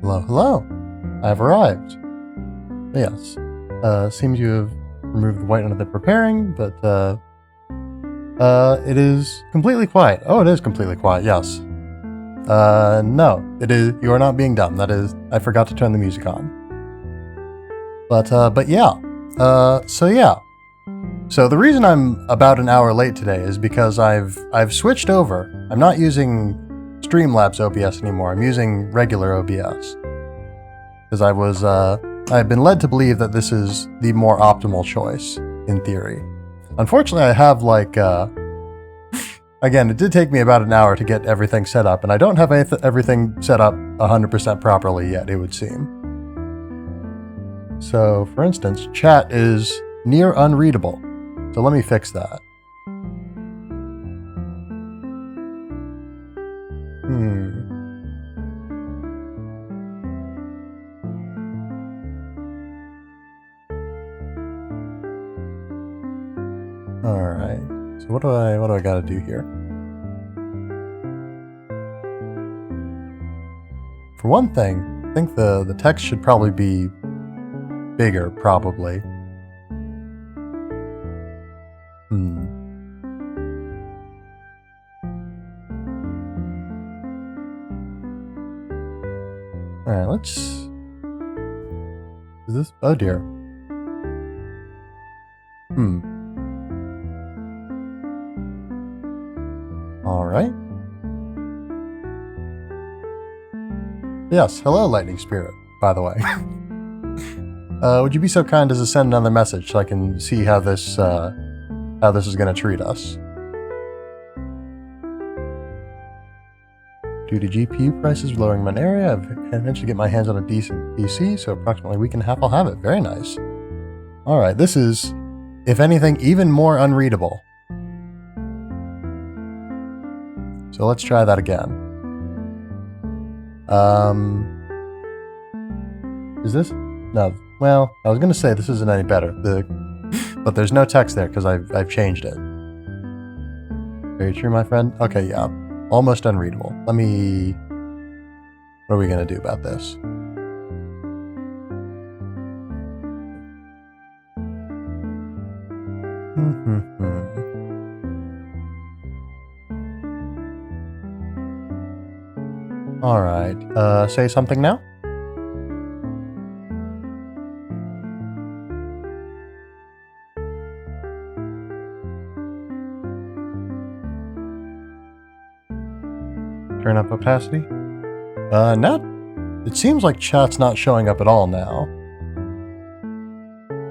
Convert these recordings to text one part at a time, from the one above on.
Hello, hello. I've arrived. Yes. Seems you have removed the white under the preparing, but, it is completely quiet. Oh, it is completely quiet, yes. No, it is, you are not being dumb. That is, I forgot to turn the music on. But yeah. So yeah. So the reason I'm about an hour late today is because I've switched over. I'm not using Streamlabs OBS anymore. I'm using regular OBS. Because I've been led to believe that this is the more optimal choice, in theory. Unfortunately, I have again, it did take me about an hour to get everything set up, and I don't have everything set up 100% properly yet, it would seem. So, for instance, chat is near unreadable. So let me fix that. Alright. So what do I gotta do here? For one thing, I think the text should probably be bigger, probably. Alright, let's... Is this... Oh dear. Alright. Yes, hello Lightning Spirit, by the way. Would you be so kind as to send another message so I can see how this is gonna treat us? Due to GPU prices lowering in my area, I've managed to get my hands on a decent PC, so approximately a week and a half I'll have it. Very nice. Alright, this is, if anything, even more unreadable. So let's try that again. Is this? No. Well, I was gonna say this isn't any better. But there's no text there because I've changed it. Very true, my friend. Okay, yeah. Almost unreadable. Let me... What are we gonna do about this? Alright, say something now? Turn up opacity? No. It seems like chat's not showing up at all now.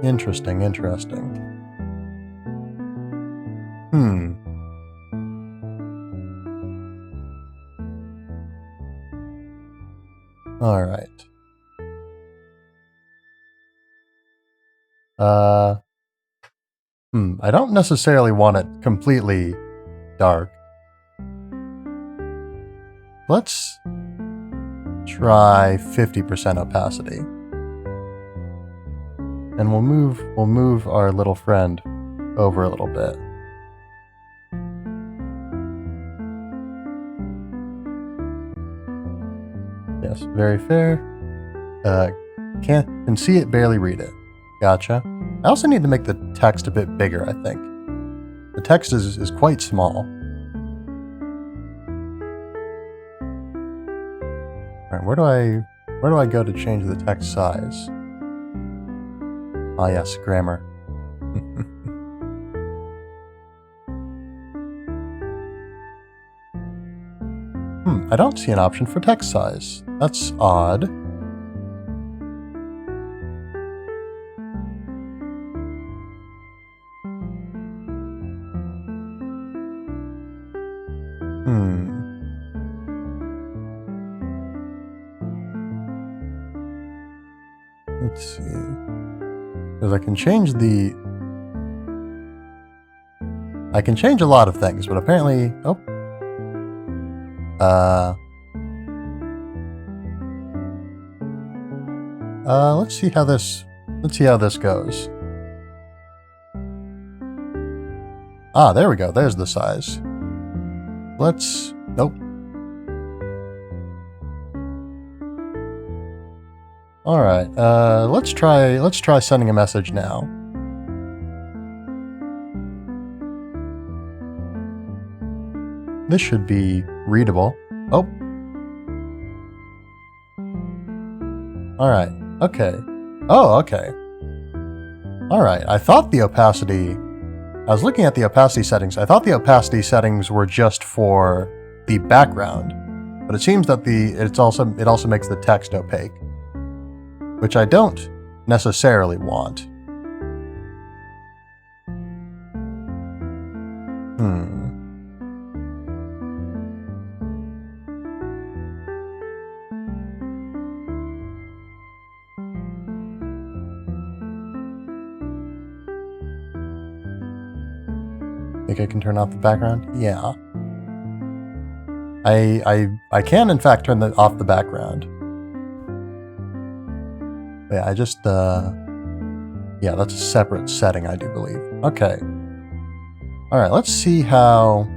Interesting, interesting. Alright. I don't necessarily want it completely dark. Let's try 50% opacity. And we'll move our little friend over a little bit. Yes, very fair. Can see it, barely read it. Gotcha. I also need to make the text a bit bigger, I think. The text is quite small. Alright, where do I go to change the text size? Ah yes, grammar. I don't see an option for text size. That's odd. Let's see. Because I can change a lot of things, but apparently... Oh. Let's see how this goes. Ah, there we go. There's the size. Nope. All right. Let's try sending a message now. This should be readable. Oh. All right. Okay. Oh, okay. All right. I thought the opacity. I was looking at the opacity settings. I thought the opacity settings were just for the background, but it seems that it also makes the text opaque, which I don't necessarily want. Think I can turn off the background? Yeah. I can in fact turn off the background. Yeah, I just yeah, that's a separate setting, I do believe. Okay. Alright, let's see how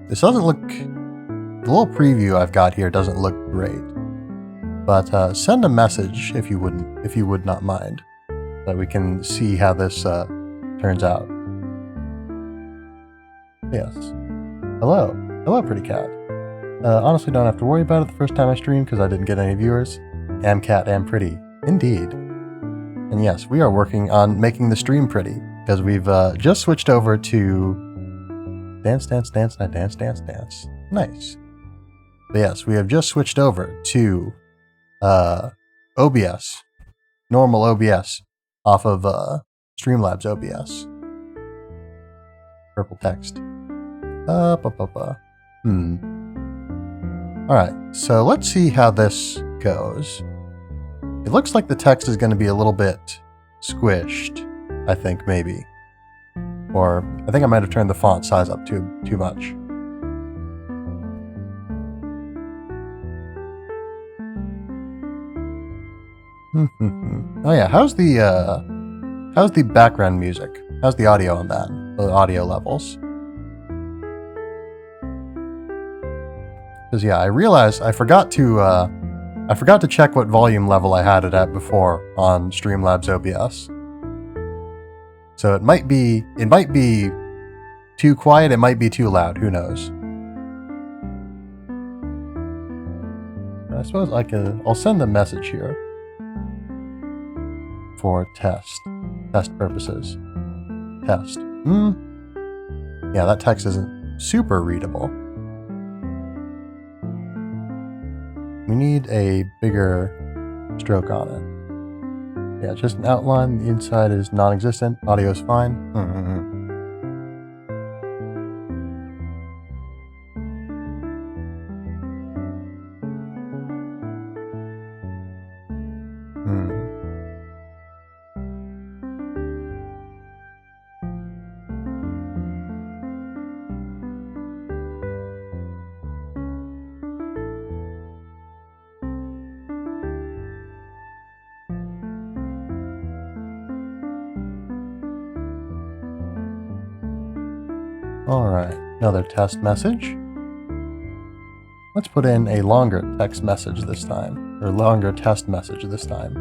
this doesn't look, the little preview I've got here doesn't look great. But send a message if you would not mind, so that we can see how this turns out. Yes. Hello. Hello, pretty cat. Honestly, don't have to worry about it the first time I stream because I didn't get any viewers. Am cat, am pretty. Indeed. And yes, we are working on making the stream pretty because we've just switched over to dance, dance, dance, not dance, dance, dance. Nice. But yes, we have just switched over to OBS, normal OBS, off of Streamlabs OBS. Purple text. Alright, so let's see how this goes. It looks like the text is going to be a little bit squished, I think, maybe. Or, I think I might have turned the font size up too much. Oh yeah, how's the background music? How's the audio on that? The audio levels? Because yeah, I realized I forgot to check what volume level I had it at before on Streamlabs OBS. So it might be too quiet, it might be too loud, who knows. I suppose I'll send a message here for test purposes. Test. Yeah, that text isn't super readable. We need a bigger stroke on it. Yeah, just an outline. The inside is non-existent. Audio is fine. Alright, another test message. Let's put in a longer text message this time, or longer test message this time.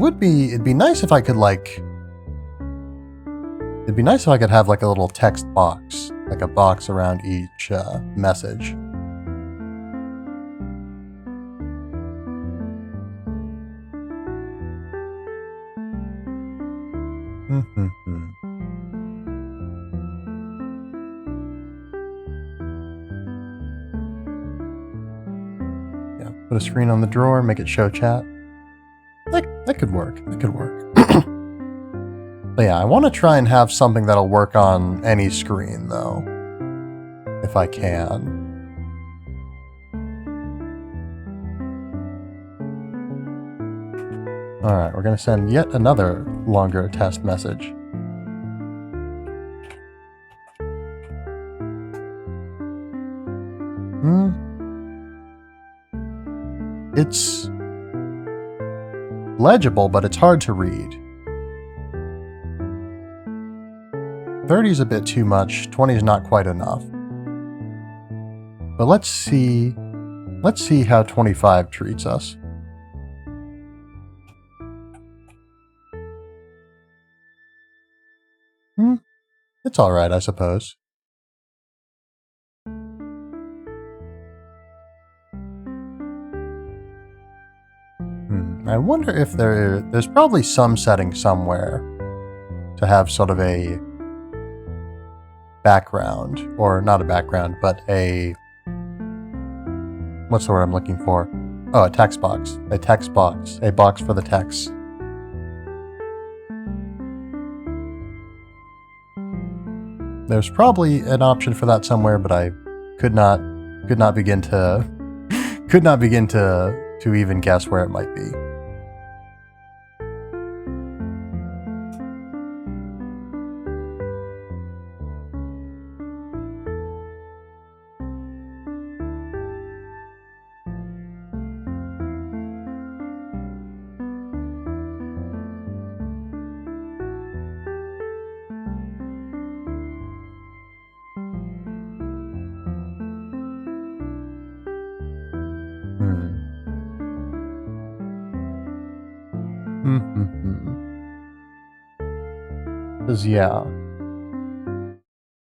It'd be nice if I could have like a little text box, like a box around each message. Yeah, put a screen on the drawer, make it show chat. That could work. That could work. But yeah, I want to try and have something that'll work on any screen, though, if I can. Alright, we're going to send yet another longer test message. It's legible, but it's hard to read. 30 is a bit too much, 20 is not quite enough. But let's see how 25 treats us. It's alright, I suppose. I wonder if there's probably some setting somewhere to have sort of a background, or not a background, but a... what's the word I'm looking for? Oh, a text box. A text box. A box for the text. There's probably an option for that somewhere, but I could not begin to even guess where it might be.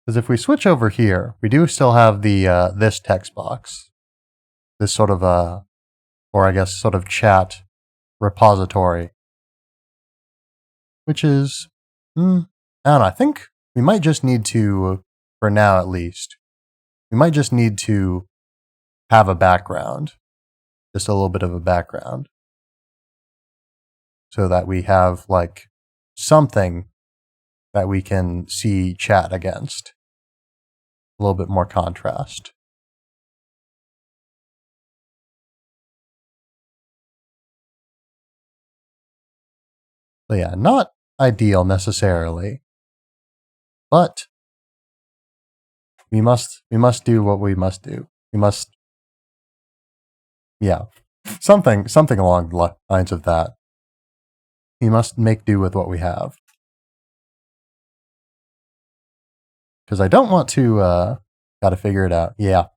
Because if we switch over here, we do still have the this text box, this sort of or I guess sort of chat repository, which is, I don't know, I think we might just need to, for now at least, we might just need to have a background, just a little bit of a background, so that we have like something that we can see chat against. A little bit more contrast. So yeah, not ideal necessarily, but we must do what we must do. We must, yeah, something along the lines of that. We must make do with what we have. Because I don't want to, gotta figure it out. Yeah.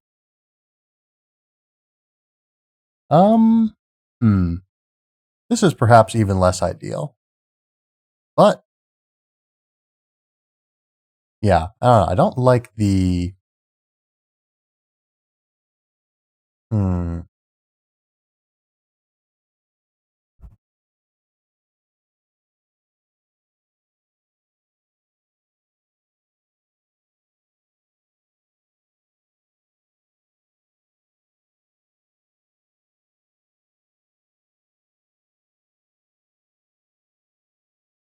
This is perhaps even less ideal. But, yeah, I don't know. I don't like the...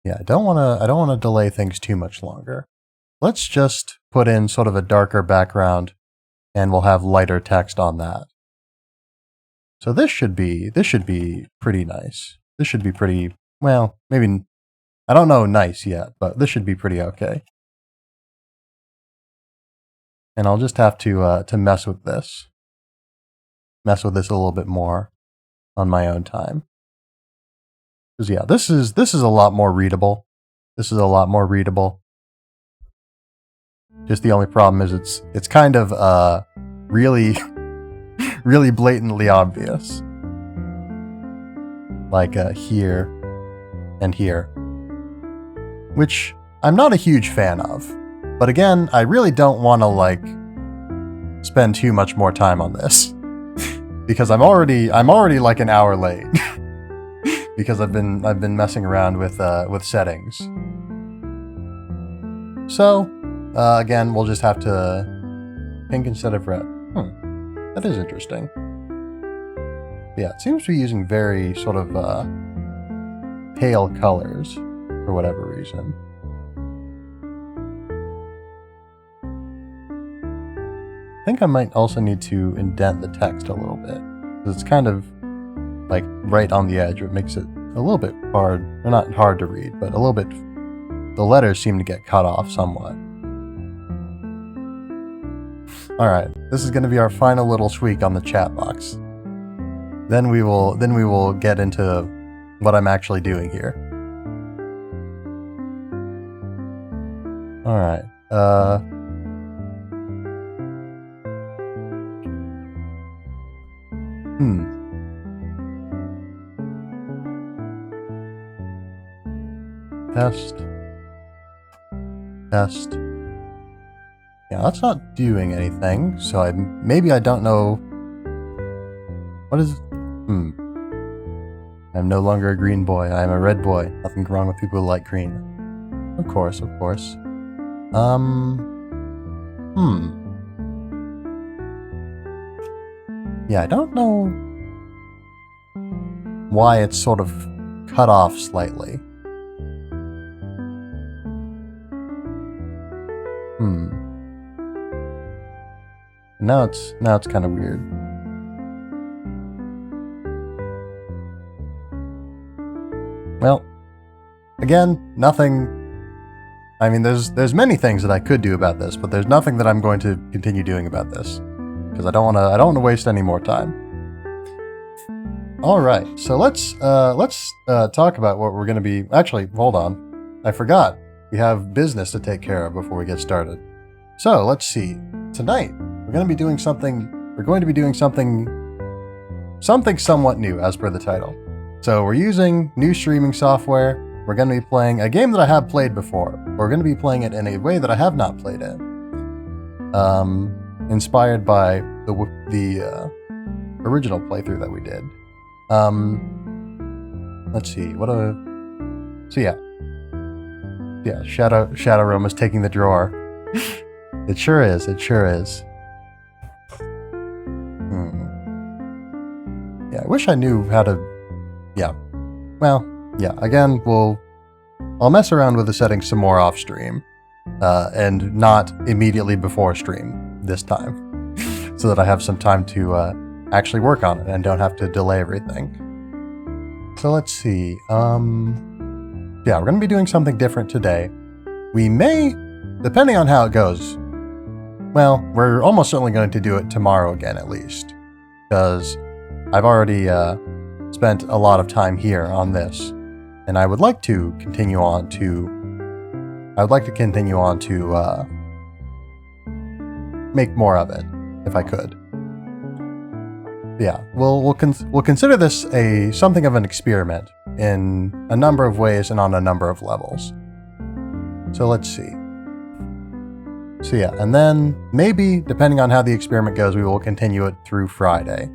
Yeah, I don't want to delay things too much longer. Let's just put in sort of a darker background, and we'll have lighter text on that. So this should be pretty nice. This should be pretty, well, maybe, I don't know nice yet, but this should be pretty okay. And I'll just have to mess with this a little bit more on my own time. Because yeah, this is a lot more readable. Just the only problem is it's kind of really really blatantly obvious. Like here and here. Which I'm not a huge fan of. But again, I really don't want to like spend too much more time on this. Because I'm already like an hour late. Because I've been messing around with settings. So, again, we'll just have to pink instead of red. That is interesting. Yeah, it seems to be using very sort of pale colors for whatever reason. I think I might also need to indent the text a little bit, because it's kind of like right on the edge, which makes it a little bit hard, or not hard to read, but a little bit, the letters seem to get cut off somewhat. Alright, this is going to be our final little tweak on the chat box. Then we will get into what I'm actually doing here. Alright. Test. Test. Yeah, that's not doing anything, so maybe I don't know... What is... I'm no longer a green boy, I am a red boy. Nothing wrong with people who like green. Of course, of course. Yeah, I don't know why it's sort of cut off slightly. Now it's kind of weird. Well, again, nothing. I mean, there's many things that I could do about this, but there's nothing that I'm going to continue doing about this because I don't want to waste any more time. All right, so let's talk about what we're going to be. Actually, hold on, I forgot. We have business to take care of before we get started. So let's see. Tonight we're going to be doing something. We're going to be doing something somewhat new, as per the title. So we're using new streaming software. We're going to be playing a game that I have played before. We're going to be playing it in a way that I have not played it. Inspired by the original playthrough that we did. Let's see. So yeah. Shadow Realm is taking the drawer. It sure is. It sure is. Yeah, I wish I knew how to. Yeah. Well. Yeah, again, I'll mess around with the settings some more off stream, and not immediately before stream this time, so that I have some time to actually work on it and don't have to delay everything. So let's see. Yeah, we're going to be doing something different today. We may, depending on how it goes, well, we're almost certainly going to do it tomorrow again at least, because I've already spent a lot of time here on this. And I would like to continue on to make more of it, if I could. Yeah, we'll consider this something of an experiment in a number of ways and on a number of levels. So let's see. So yeah, and then maybe, depending on how the experiment goes, we will continue it through Friday.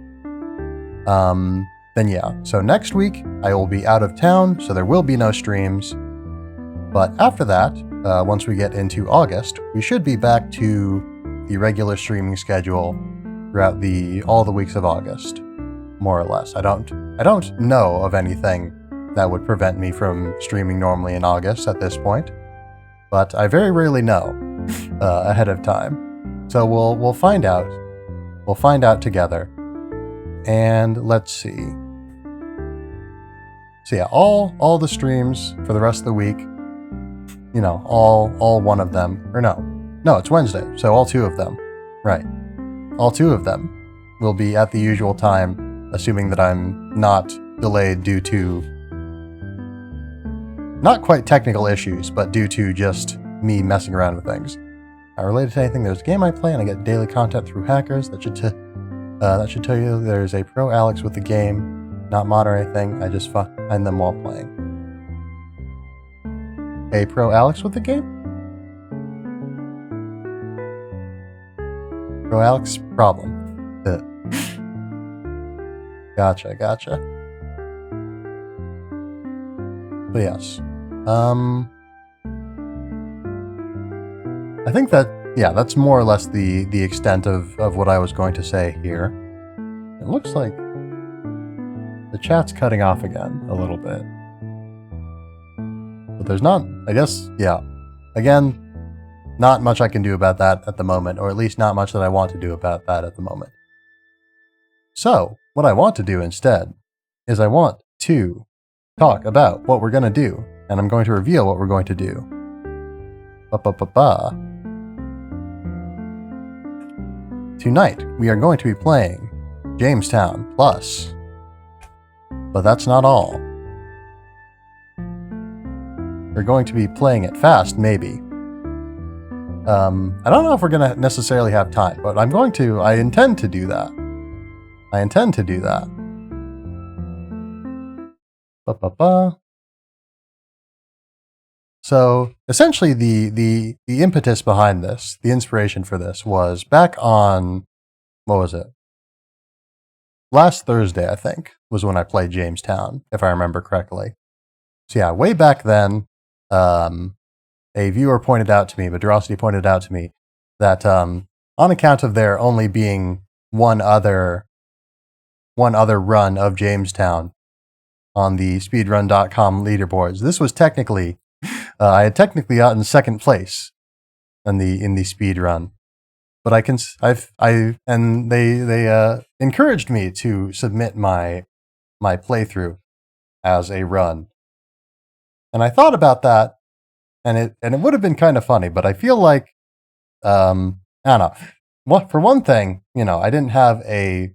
Then yeah, so next week I will be out of town, so there will be no streams. But after that, once we get into August, we should be back to the regular streaming schedule throughout all the weeks of August, more or less. I don't know of anything that would prevent me from streaming normally in August at this point, but I very rarely know ahead of time. So we'll find out. We'll find out together. And let's see. So yeah, all the streams for the rest of the week, you know, all one of them, or no, it's Wednesday, so all two of them, right? All two of them will be at the usual time, assuming that I'm not delayed due to not quite technical issues, but due to just me messing around with things. Not related to anything. There's a game I play and I get daily content through hackers. That should tell you there's a pro Alex with the game. Not mod or anything, I just find them while playing. A pro Alex with the game? Pro Alex problem. Gotcha. But yes. I think that's more or less the extent of what I was going to say here. It looks like the chat's cutting off again a little bit. But there's not, I guess, yeah. Again, not much I can do about that at the moment, or at least not much that I want to do about that at the moment. So, what I want to do instead is I want to talk about what we're going to do, and I'm going to reveal what we're going to do. Tonight, we are going to be playing Jamestown Plus. But that's not all. We're going to be playing it fast, maybe. I don't know if we're going to necessarily have time, but I intend to do that. I intend to do that. Ba-ba-ba. So essentially the impetus behind this, the inspiration for this was back on, what was it? Last Thursday, I think, was when I played Jamestown, if I remember correctly. So yeah, way back then, a viewer pointed out to me, Badrosity pointed out to me, that on account of there only being one other run of Jamestown on the speedrun.com leaderboards, this was technically, I had technically gotten second place in the speed run. But they encouraged me to submit my playthrough as a run. And I thought about that, and it would have been kind of funny, but I feel like, I don't know. For one thing, I didn't have a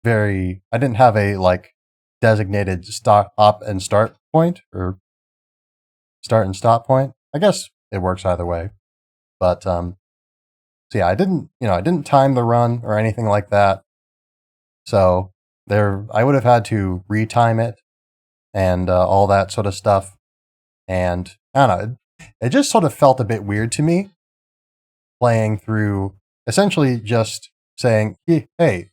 like designated stop and start point, or start and stop point. I guess it works either way. But so yeah, I didn't time the run or anything like that. So I would have had to retime it and all that sort of stuff. And I don't know, it just sort of felt a bit weird to me playing through, essentially just saying, hey,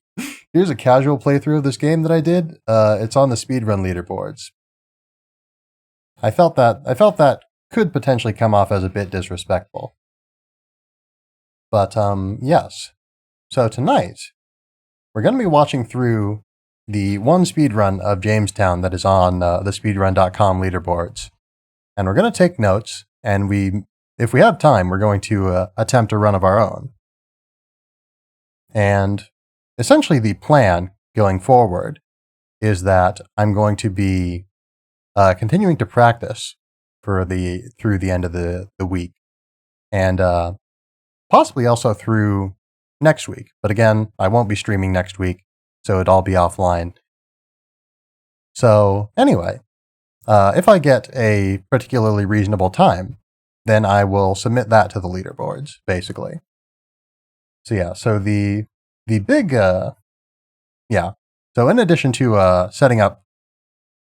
here's a casual playthrough of this game that I did. It's on the speedrun leaderboards. I felt that could potentially come off as a bit disrespectful. But yes. So tonight, we're going to be watching through the one speedrun of Jamestown that is on the speedrun.com leaderboards. And we're going to take notes, and if we have time, we're going to attempt a run of our own. And essentially the plan going forward is that I'm going to be continuing to practice through the end of the week. And possibly also through next week. But again, I won't be streaming next week, so it'll all be offline. So anyway, if I get a particularly reasonable time, then I will submit that to the leaderboards, basically. So yeah, so the big, yeah. So in addition to setting up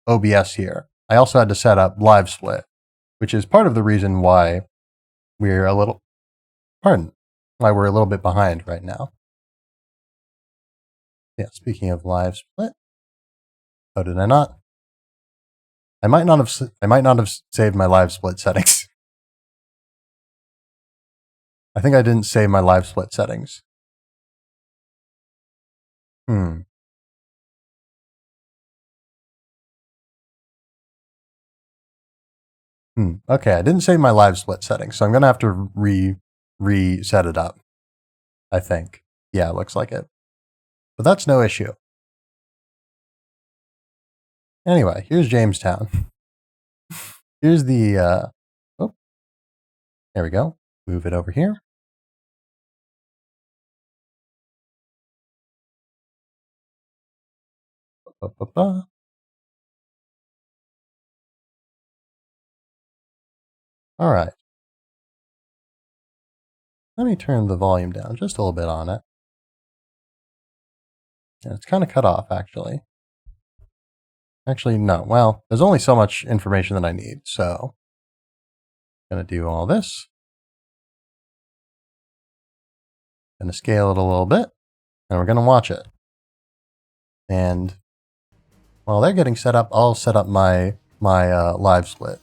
OBS here, I also had to set up Live Split, which is part of the reason why we're a little bit behind right now. Yeah, speaking of Live Split, oh, did I not? I might not have saved my Live Split settings. I think I didn't save my Live Split settings. Okay, I didn't save my Live Split settings, so I'm gonna have to reset it up, I think. Yeah, it looks like it. But that's no issue. Anyway, here's Jamestown. Here's the, oh, there we go. Move it over here. All right. Let me turn the volume down just a little bit on it. And it's kind of cut off, actually. Actually, no. Well, there's only so much information that I need, so I'm going to do all this. Going to scale it a little bit, and we're going to watch it. And while they're getting set up, I'll set up my Live Split.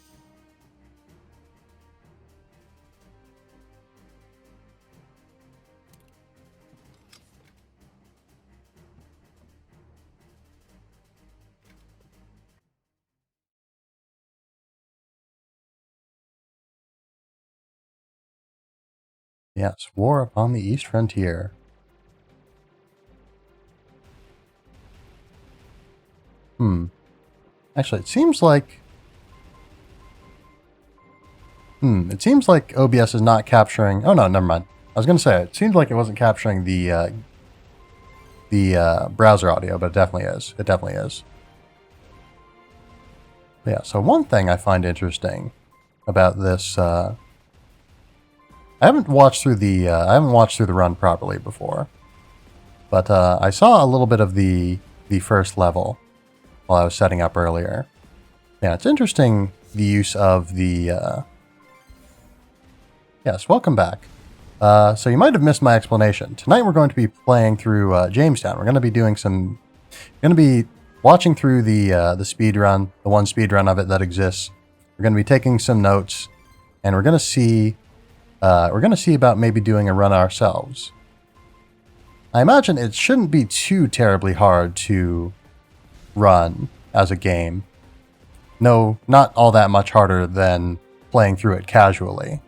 Yes, War upon the East Frontier. Actually, it seems like OBS is not capturing. Oh no, never mind. I was going to say it seems like it wasn't capturing the browser audio, but it definitely is. It definitely is. But yeah. So one thing I find interesting about this I haven't watched through the run properly before, but I saw a little bit of the first level while I was setting up earlier. Yeah, it's interesting the use of the. Yes, welcome back. So you might have missed my explanation. Tonight we're going to be playing through Jamestown. We're going to be doing some. Going to be watching through the speed run, the one speed run of it that exists. We're going to be taking some notes, and we're going to see. We're going to see about maybe doing a run ourselves. I imagine it shouldn't be too terribly hard to run as a game. No, not all that much harder than playing through it casually.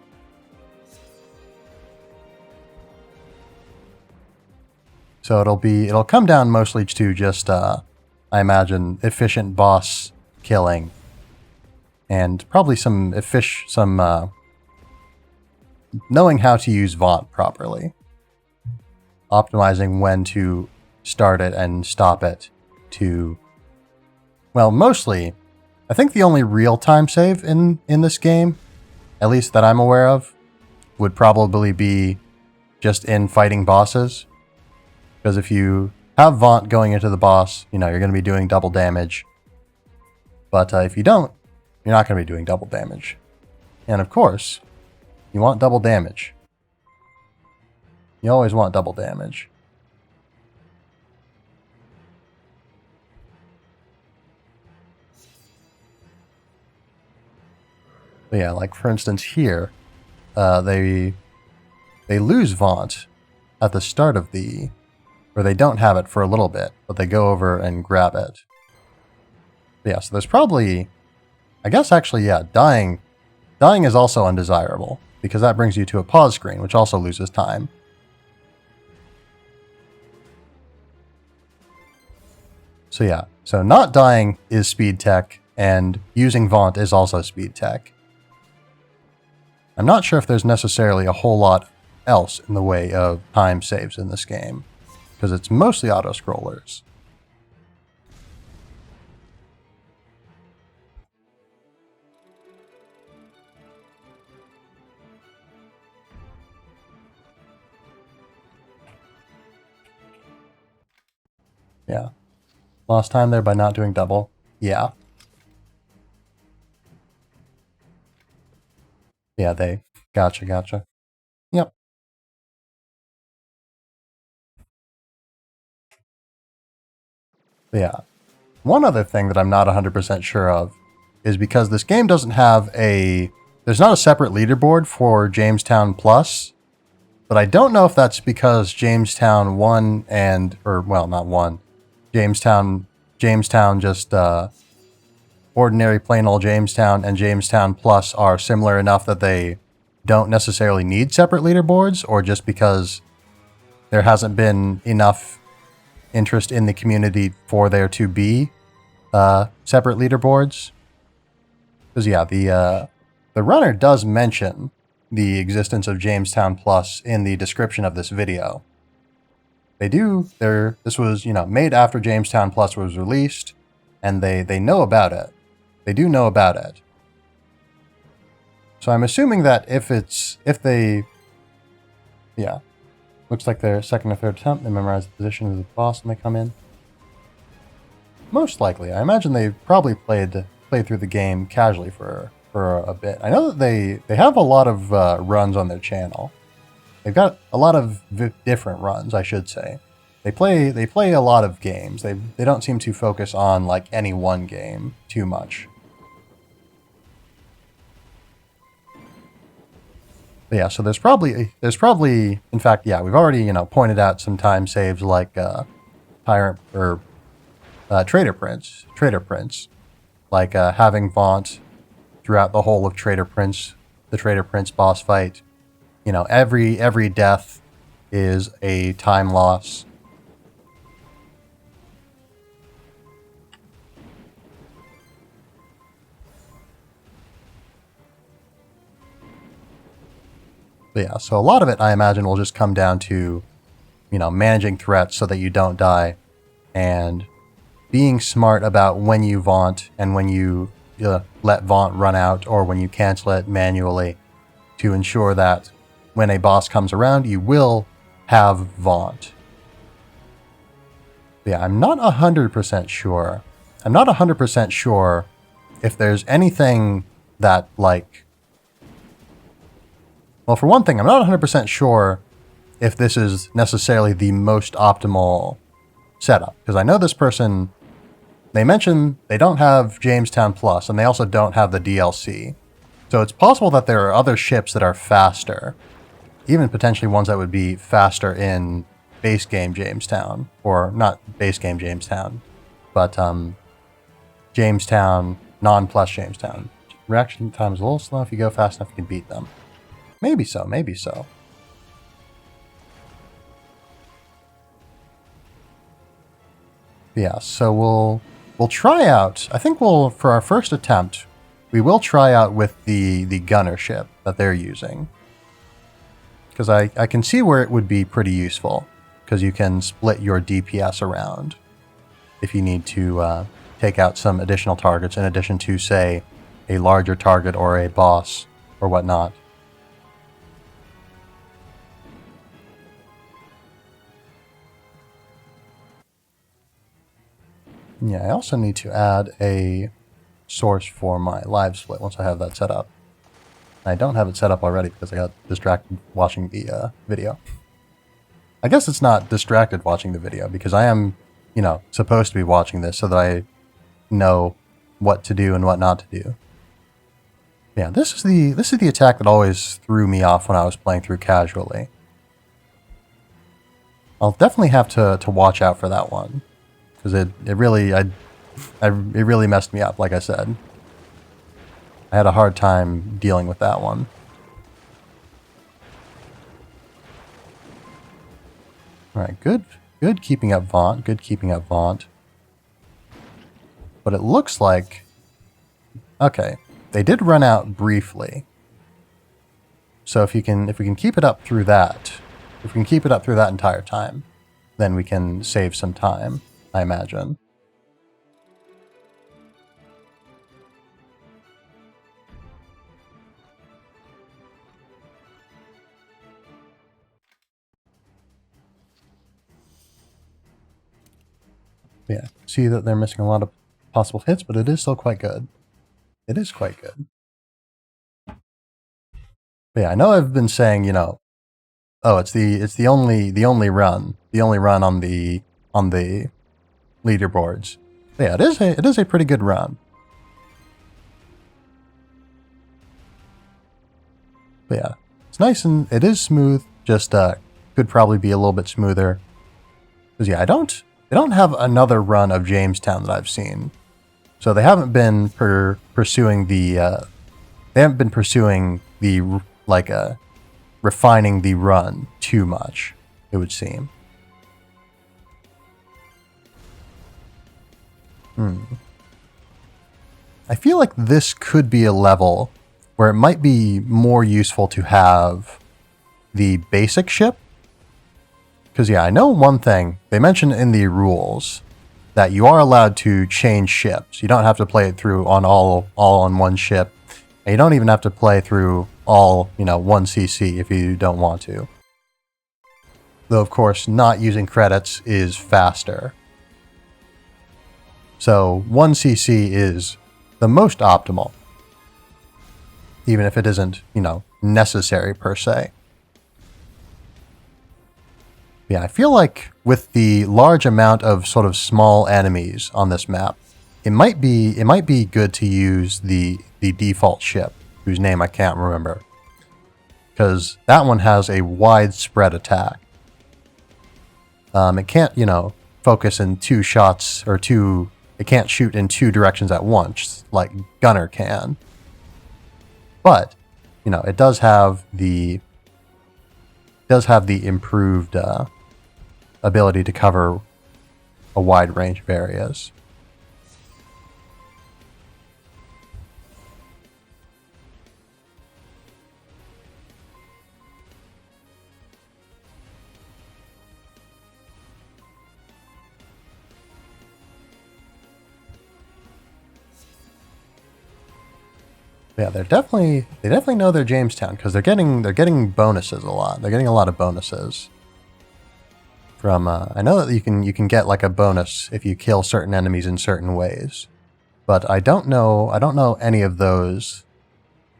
So it'll come down mostly to just, I imagine, efficient boss killing. And probably knowing how to use Vaunt properly. Optimizing when to start it and stop it to... Well, mostly, I think the only real time save in this game, at least that I'm aware of, would probably be just in fighting bosses. Because if you have Vaunt going into the boss, you're going to be doing double damage. But if you don't, you're not going to be doing double damage. And of course, you want double damage. You always want double damage. But yeah, like for instance here, they lose Vaunt at the start of or they don't have it for a little bit, but they go over and grab it. But yeah, so there's probably, I guess actually, yeah, dying is also undesirable, because that brings you to a pause screen, which also loses time. So yeah, so not dying is speed tech, and using Vaunt is also speed tech. I'm not sure if there's necessarily a whole lot else in the way of time saves in this game, because it's mostly auto-scrollers. Yeah. Lost time there by not doing double. Yeah. Yeah, they... Gotcha. Yep. Yeah. One other thing that I'm not 100% sure of is because this game doesn't have there's not a separate leaderboard for Jamestown Plus, but I don't know if that's because Jamestown 1 not 1, Jamestown just ordinary plain old Jamestown and Jamestown Plus are similar enough that they don't necessarily need separate leaderboards, or just because there hasn't been enough interest in the community for there to be separate leaderboards. Because yeah, the runner does mention the existence of Jamestown Plus in the description of this video. They do. This was made after Jamestown Plus was released, and they know about it. They do know about it. So I'm assuming that looks like their second or third attempt, they memorize the position of the boss when they come in. Most likely. I imagine they probably played through the game casually for a bit. I know that they have a lot of runs on their channel. They've got a lot of different runs, I should say. They play a lot of games. They don't seem to focus on like any one game too much. But yeah, so there's probably, in fact, yeah, we've already, pointed out some time saves like Tyrant or Trader Prince, like having Vaunt throughout the whole of the Trader Prince boss fight. Every death is a time loss. But yeah, so a lot of it, I imagine, will just come down to, managing threats so that you don't die, and being smart about when you Vaunt and when you let Vaunt run out, or when you cancel it manually, to ensure that when a boss comes around, you will have Vaunt. Yeah, I'm not 100% sure. I'm not 100% sure if there's anything that, like... Well, for one thing, I'm not 100% sure if this is necessarily the most optimal setup. Because I know this person... They mentioned they don't have Jamestown Plus, and they also don't have the DLC. So it's possible that there are other ships that are faster. Even potentially ones that would be faster in base game Jamestown. Or not base game Jamestown, but Jamestown, non-plus Jamestown. Reaction time is a little slow. If you go fast enough, you can beat them. Maybe so, maybe so. Yeah, so we'll try out. I think for our first attempt, we will try out with the gunner ship that they're using. Because I can see where it would be pretty useful. Because you can split your DPS around if you need to take out some additional targets in addition to, say, a larger target or a boss or whatnot. Yeah, I also need to add a source for my live split once I have that set up. I don't have it set up already because I got distracted watching the video. I guess it's not distracted watching the video because I am, supposed to be watching this so that I know what to do and what not to do. Yeah, this is the attack that always threw me off when I was playing through casually. I'll definitely have to watch out for that one because it really messed me up. Like I said, I had a hard time dealing with that one. All right, good keeping up Vaunt. Good keeping up Vaunt. But it looks like, okay, they did run out briefly. So if we can keep it up through that, if we can keep it up through that entire time, then we can save some time, I imagine. Yeah, see that they're missing a lot of possible hits, but it is still quite good. It is quite good. But yeah, I know I've been saying, oh, it's the only run on the leaderboards. But yeah, it is a pretty good run. But yeah, it's nice and it is smooth. Just could probably be a little bit smoother. Because yeah, they don't have another run of Jamestown that I've seen. So they haven't been pursuing the refining the run too much, it would seem. I feel like this could be a level where it might be more useful to have the basic ship. Because yeah, I know one thing. They mentioned in the rules that you are allowed to change ships. You don't have to play it through on all on one ship. And you don't even have to play through all, 1cc if you don't want to. Though, of course, not using credits is faster. So 1cc is the most optimal. Even if it isn't, necessary per se. Yeah, I feel like with the large amount of sort of small enemies on this map, it might be good to use the default ship, whose name I can't remember. Because that one has a widespread attack. It can't, focus in two shots or two. It can't shoot in two directions at once like Gunner can. But, it does have the improved ability to cover a wide range of areas. Yeah, they definitely know their Jamestown because they're getting bonuses a lot. They're getting a lot of bonuses from. I know that you can get like a bonus if you kill certain enemies in certain ways, but I don't know any of those.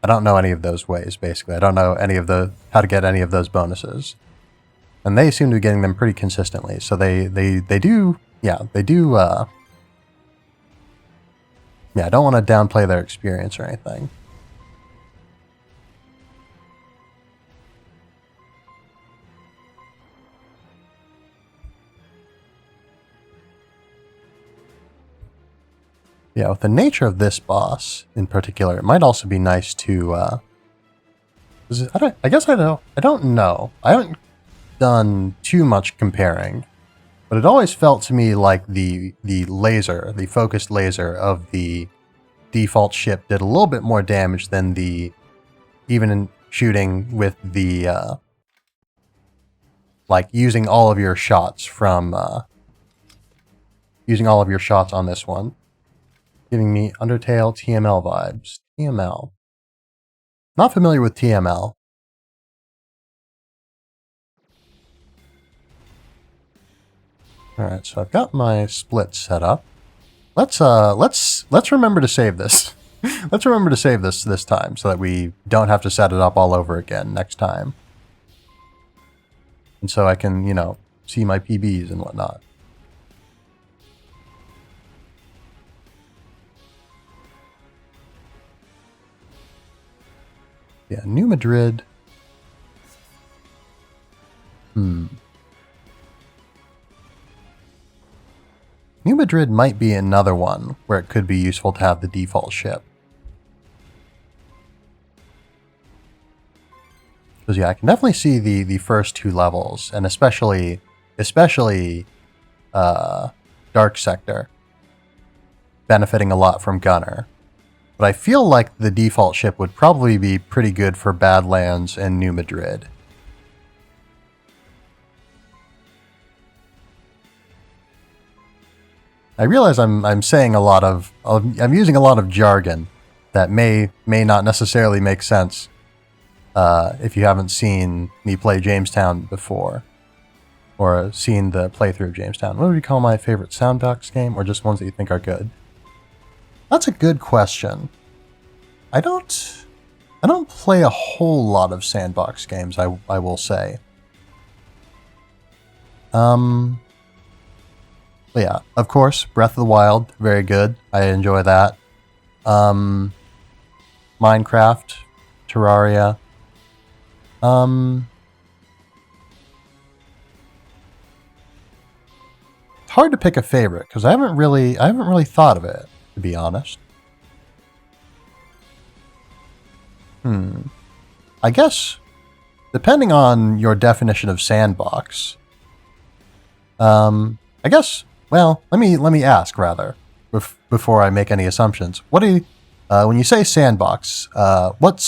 I don't know any of those ways. Basically, I don't know any of how to get any of those bonuses, and they seem to be getting them pretty consistently. So they do. Yeah, they do. Yeah, I don't want to downplay their experience or anything. Yeah, with the nature of this boss in particular, it might also be nice to. I guess I don't know. I haven't done too much comparing, but it always felt to me like the focused laser of the default ship did a little bit more damage than even in shooting with the like using all of your shots from using all of your shots on this one. Giving me Undertale TML vibes. TML. Not familiar with TML. Alright, so I've got my split set up. Let's remember to save this. Let's remember to save this time so that we don't have to set it up all over again next time. And so I can, see my PBs and whatnot. Yeah, New Madrid. New Madrid might be another one where it could be useful to have the default ship. Because yeah, I can definitely see the first two levels, and especially Dark Sector benefiting a lot from Gunner. But I feel like the default ship would probably be pretty good for Badlands and New Madrid. I realize I'm saying I'm using a lot of jargon that may not necessarily make sense if you haven't seen me play Jamestown before or seen the playthrough of Jamestown. What would you call my favorite Soundbox game, or just ones that you think are good? That's a good question. I don't play a whole lot of sandbox games, I will say. But yeah, of course, Breath of the Wild, very good. I enjoy that. Minecraft, Terraria. It's hard to pick a favorite because I haven't really thought of it, to be honest. I guess, depending on your definition of sandbox, I guess. Well, let me ask rather before I make any assumptions. What do you, when you say sandbox? What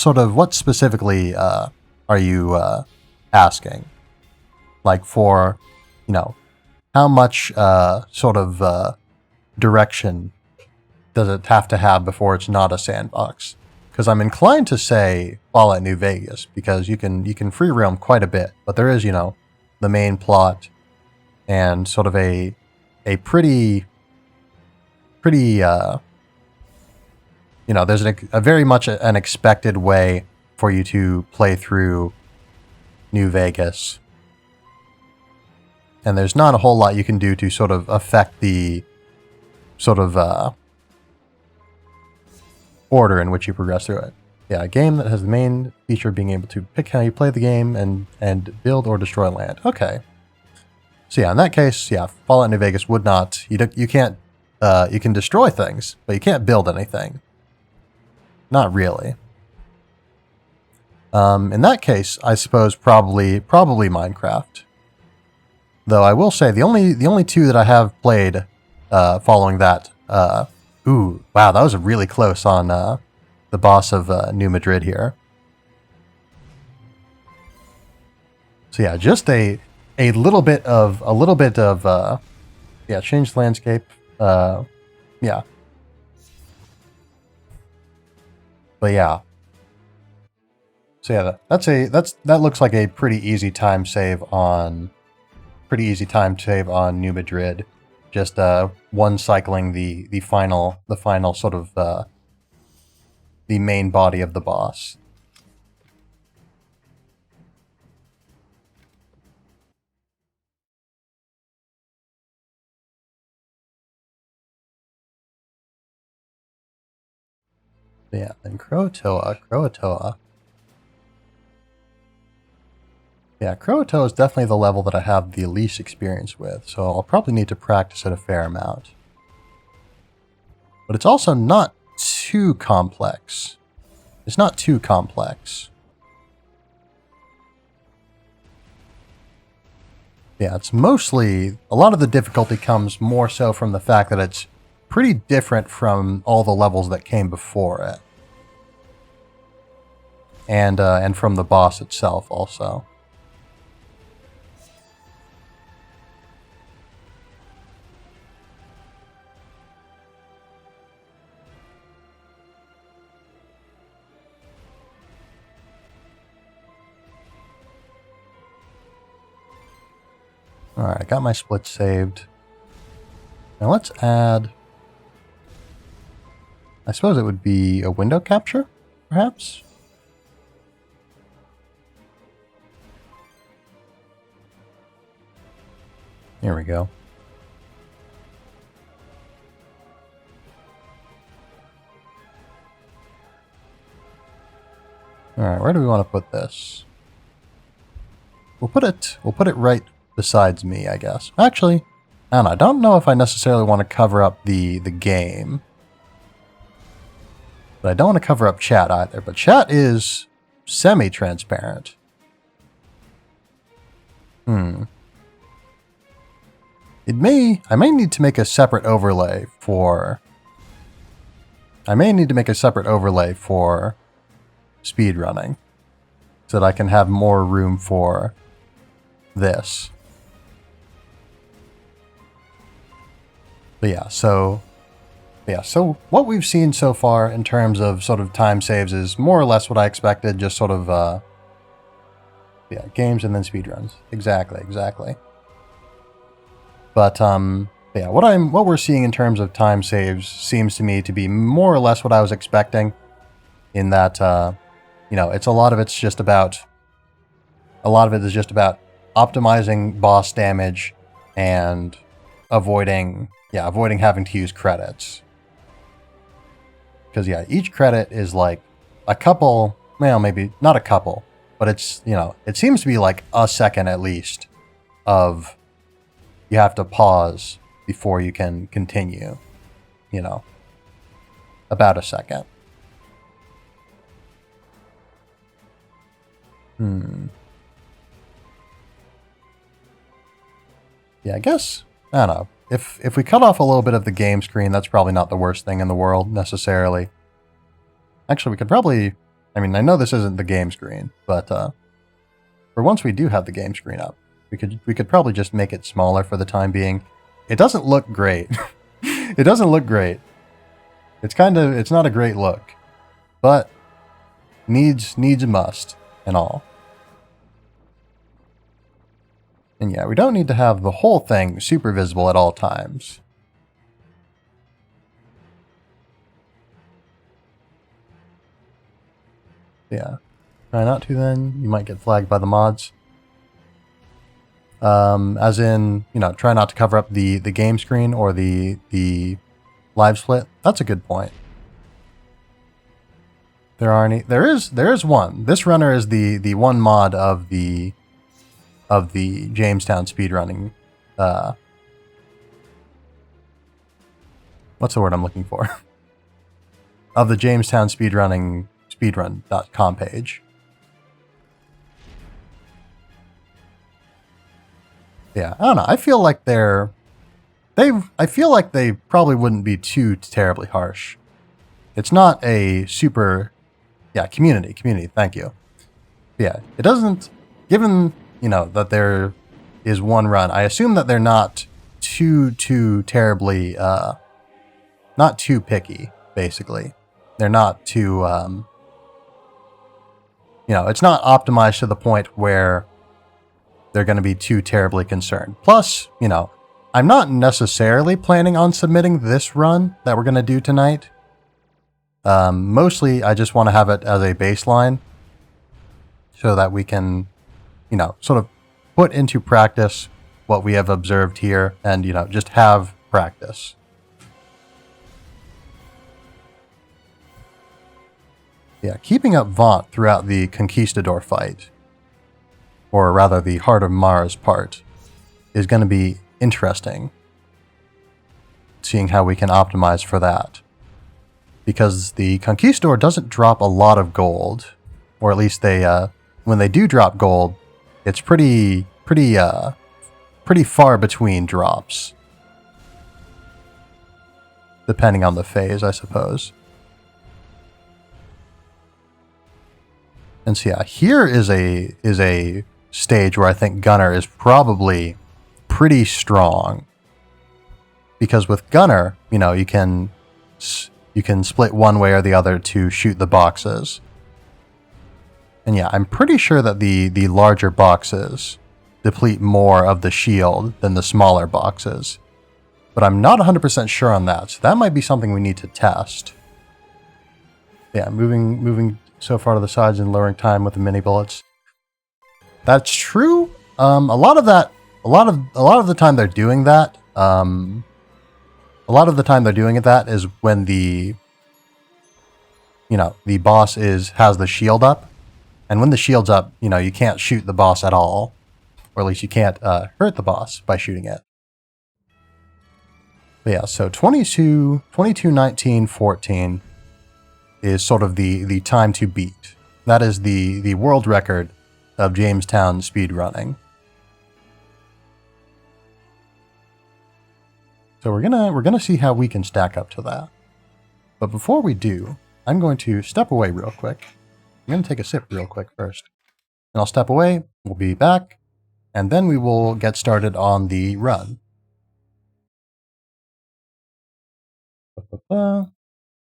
specifically are you asking? Like for, how much direction does it have to have before it's not a sandbox? Because I'm inclined to say Fallout New Vegas, because you can free roam quite a bit, but there is, the main plot and sort of a pretty there's a very much an expected way for you to play through New Vegas. And there's not a whole lot you can do to sort of affect the sort of order in which you progress through it. Yeah, a game that has the main feature of being able to pick how you play the game and build or destroy land. Okay. So yeah, in that case, yeah, Fallout New Vegas would not. You can't. You can destroy things, but you can't build anything. Not really. In that case, I suppose probably Minecraft. Though I will say the only two that I have played following that. Ooh, wow, that was really close on the boss of New Madrid here. So yeah, just a little bit of changed landscape. Yeah. But yeah. So yeah, that looks like a pretty easy time save on New Madrid. Just one cycling the final sort of the main body of the boss. Yeah, then Croatoa. Yeah, Croatoa is definitely the level that I have the least experience with, so I'll probably need to practice it a fair amount. But it's also not too complex. It's not too complex. Yeah, it's mostly... A lot of the difficulty comes more so from the fact that it's pretty different from all the levels that came before it. And from the boss itself also. Alright, I got my split saved. Now let's add... I suppose it would be a window capture, perhaps? Here we go. Alright, where do we want to put this? We'll put it right besides me, I guess. Actually, I don't know if I necessarily want to cover up the game. But I don't want to cover up chat either. But chat is semi-transparent. I may need to make a separate overlay for... speedrunning. So that I can have more room for this. But yeah, so what we've seen so far in terms of sort of time saves is more or less what I expected, just sort of, games and then speedruns. Exactly. But, yeah, what we're seeing in terms of time saves seems to me to be more or less what I was expecting, in that, it's a lot of it is just about optimizing boss damage and avoiding having to use credits. Because, yeah, each credit is like a couple, well, maybe not a couple, but it's, it seems to be like a second at least of you have to pause before you can continue, about a second. Yeah, I guess, I don't know. If we cut off a little bit of the game screen, that's probably not the worst thing in the world, necessarily. Actually, we could probably... I mean, I know this isn't the game screen, but for once we do have the game screen up, we could probably just make it smaller for the time being. It doesn't look great. It doesn't look great. It's not a great look. But needs a must and all. And yeah, we don't need to have the whole thing super visible at all times. Yeah. Try not to then. You might get flagged by the mods. As in, try not to cover up the game screen or the live split. That's a good point. There is one. This runner is the one mod of the Jamestown speedrunning. What's the word I'm looking for? Of the Jamestown speedrun.com page. Yeah, I don't know. I feel like they probably wouldn't be too terribly harsh. It's not a super, community. Thank you. Yeah, it doesn't. Given that there is one run, I assume that they're not too terribly, not too picky. Basically, they're not too it's not optimized to the point where they're going to be too terribly concerned. Plus, I'm not necessarily planning on submitting this run that we're going to do tonight. Mostly, I just want to have it as a baseline so that we can, sort of put into practice what we have observed here and, just have practice. Yeah, keeping up Vaunt throughout the Conquistador fight, or rather the Heart of Mars part, is going to be interesting. Seeing how we can optimize for that. Because the Conquistador doesn't drop a lot of gold, or at least they, when they do drop gold, it's pretty far between drops. Depending on the phase, I suppose. And so yeah, here is a stage where I think Gunner is probably pretty strong. Because with Gunner, you can split one way or the other to shoot the boxes. And yeah, I'm pretty sure that the larger boxes deplete more of the shield than the smaller boxes. But I'm not 100% sure on that, so that might be something we need to test. Yeah, moving so far to the sides and lowering time with the mini bullets. That's true. A lot of the time they're doing that. A lot of the time they're doing that is when the boss has the shield up, and when the shield's up, you can't shoot the boss at all, or at least you can't hurt the boss by shooting it. But yeah, so 22, 19, 14 is sort of the time to beat. That is the world record of Jamestown speedrunning. So we're gonna see how we can stack up to that. But before we do, I'm going to step away real quick. I'm going to take a sip real quick first. And I'll step away, we'll be back, and then we will get started on the run.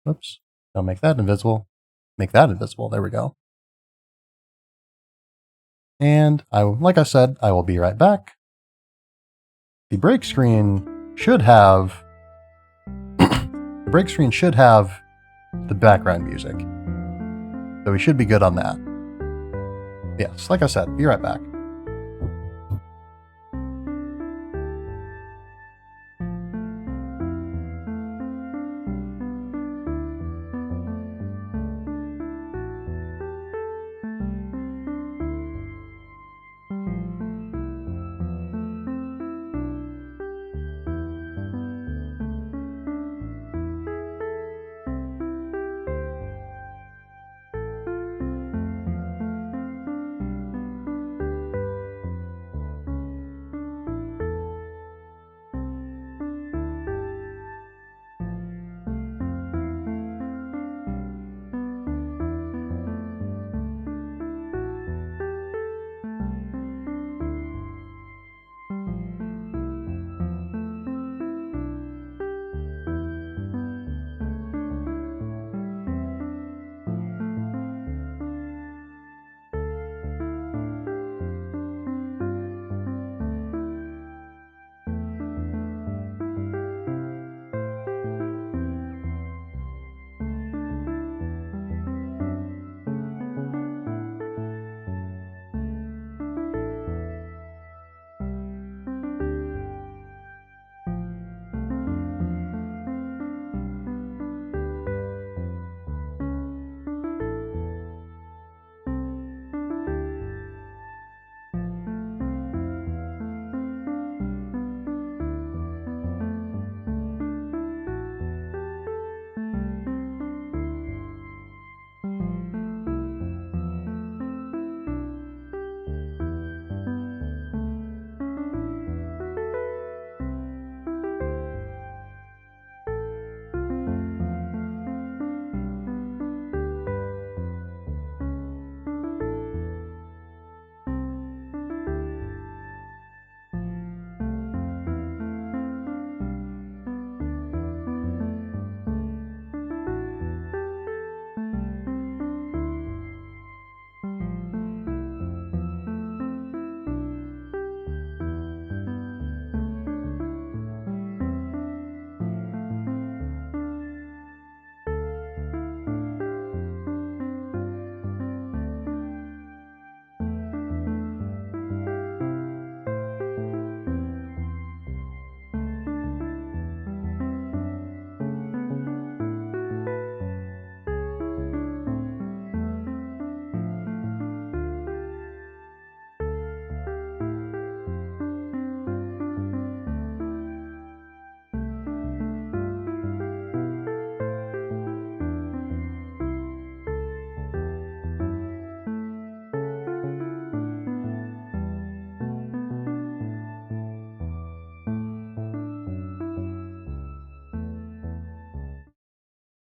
Oops. Don't make that invisible. Make that invisible. There we go. And like I said, I will be right back. The break screen should have the background music. So we should be good on that. Yes, like I said, be right back.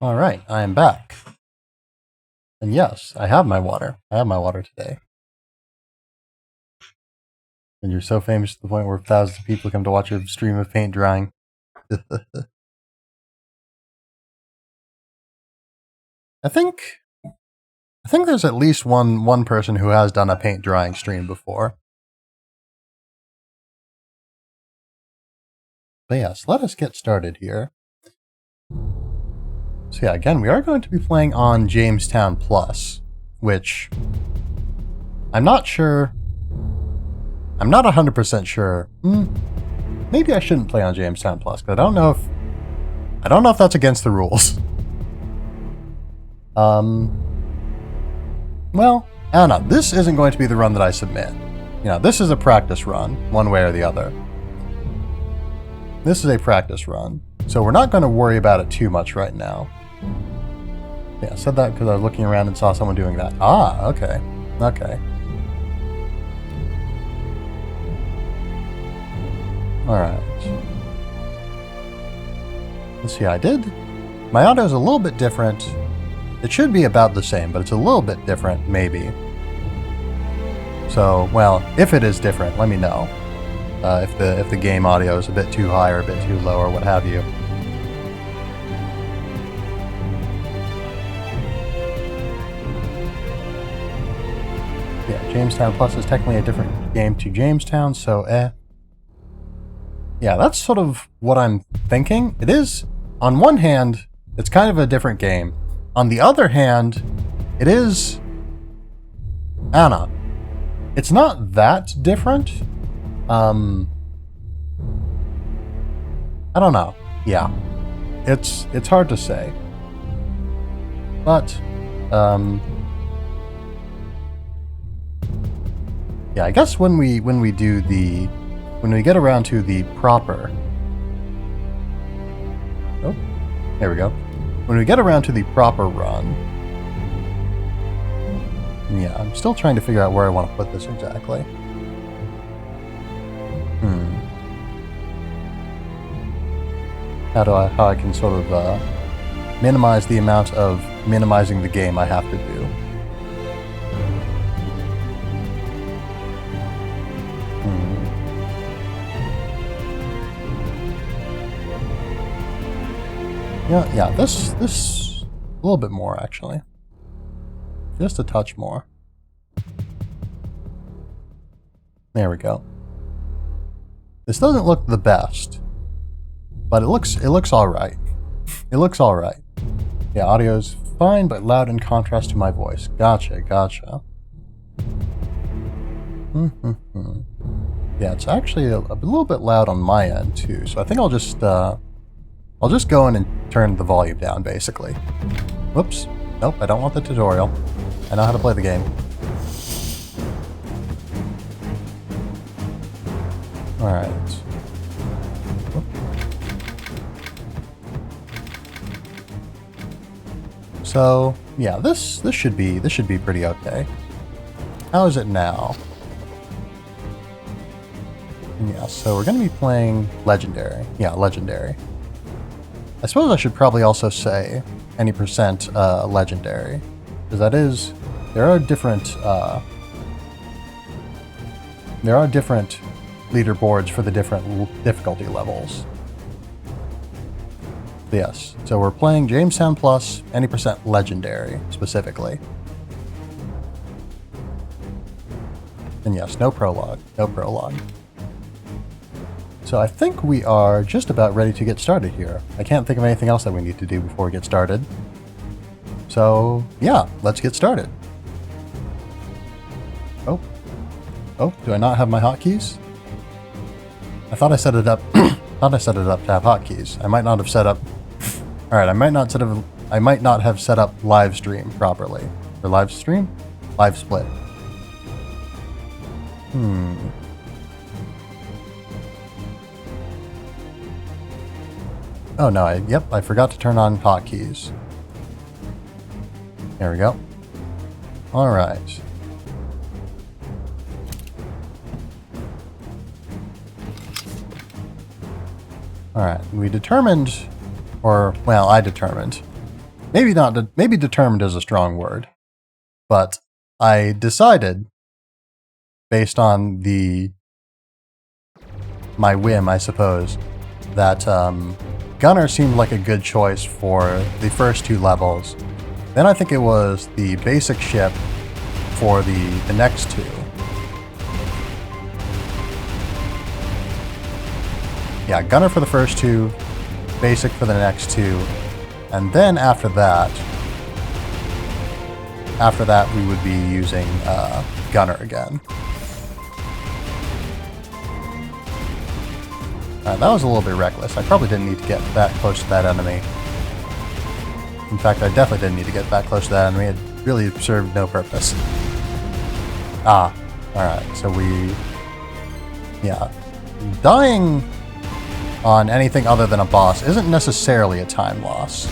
Alright, I am back. And yes, I have my water. I have my water today. And you're so famous to the point where thousands of people come to watch your stream of paint drying. I think there's at least one person who has done a paint drying stream before. But yes, let us get started here. So yeah, again, we are going to be playing on Jamestown Plus, which I'm not sure. I'm not 100% sure. Maybe I shouldn't play on Jamestown Plus, because I don't know if that's against the rules. Well, I don't know. This isn't going to be the run that I submit. You know, this is a practice run, one way or the other. This is a practice run, so we're not going to worry about it too much right now. Yeah, I said that because I was looking around and saw someone doing that. Ah, okay. Okay. Alright. Let's see, my audio is a little bit different. It should be about the same, but it's a little bit different, maybe. So, well, if it is different, let me know. If the game audio is a bit too high or a bit too low or what have you. Yeah, Jamestown Plus is technically a different game to Jamestown, so yeah, that's sort of what I'm thinking. It is, on one hand, it's kind of a different game. On the other hand, it is, I don't know, it's not that different. I don't know. Yeah, it's hard to say, but yeah, I guess when we get around to the proper, oh, there we go. When we get around to the proper run, yeah, I'm still trying to figure out where I want to put this exactly. How I can sort of minimize the amount of minimizing the game I have to do. Yeah, this a little bit more actually. Just a touch more. There we go. This doesn't look the best, but it looks all right. It looks all right. Yeah, audio's fine, but loud in contrast to my voice. Gotcha. Yeah, it's actually a little bit loud on my end too, so I think I'll just go in and turn the volume down, basically. Whoops. Nope, I don't want the tutorial. I know how to play the game. Alright. So, yeah, this should be pretty okay. How is it now? Yeah, so we're going to be playing Legendary. Yeah, Legendary. I suppose I should probably also say any percent Legendary, because that is, there are different leaderboards for the different difficulty levels. But yes, so we're playing Jamestown Plus, any percent Legendary specifically. And yes, no prologue. So I think we are just about ready to get started here. I can't think of anything else that we need to do before we get started. So yeah, let's get started. Oh, do I not have my hotkeys? I thought I set it up. to have hotkeys. I might not have set up. All right, I might not have set up live stream properly. Or live stream? Live split. Oh no, I forgot to turn on hotkeys. There we go. Alright. Alright, we determined, or, well, I determined maybe not, maybe determined is a strong word, but I decided, based on my whim, I suppose, that Gunner seemed like a good choice for the first 2 levels. Then I think it was the basic ship for the next 2. Yeah, Gunner for the first 2, basic for the next 2, and then after that we would be using Gunner again. Alright, that was a little bit reckless. I probably didn't need to get that close to that enemy. In fact, I definitely didn't need to get that close to that enemy. It really served no purpose. Ah, alright, so yeah. Dying on anything other than a boss isn't necessarily a time loss.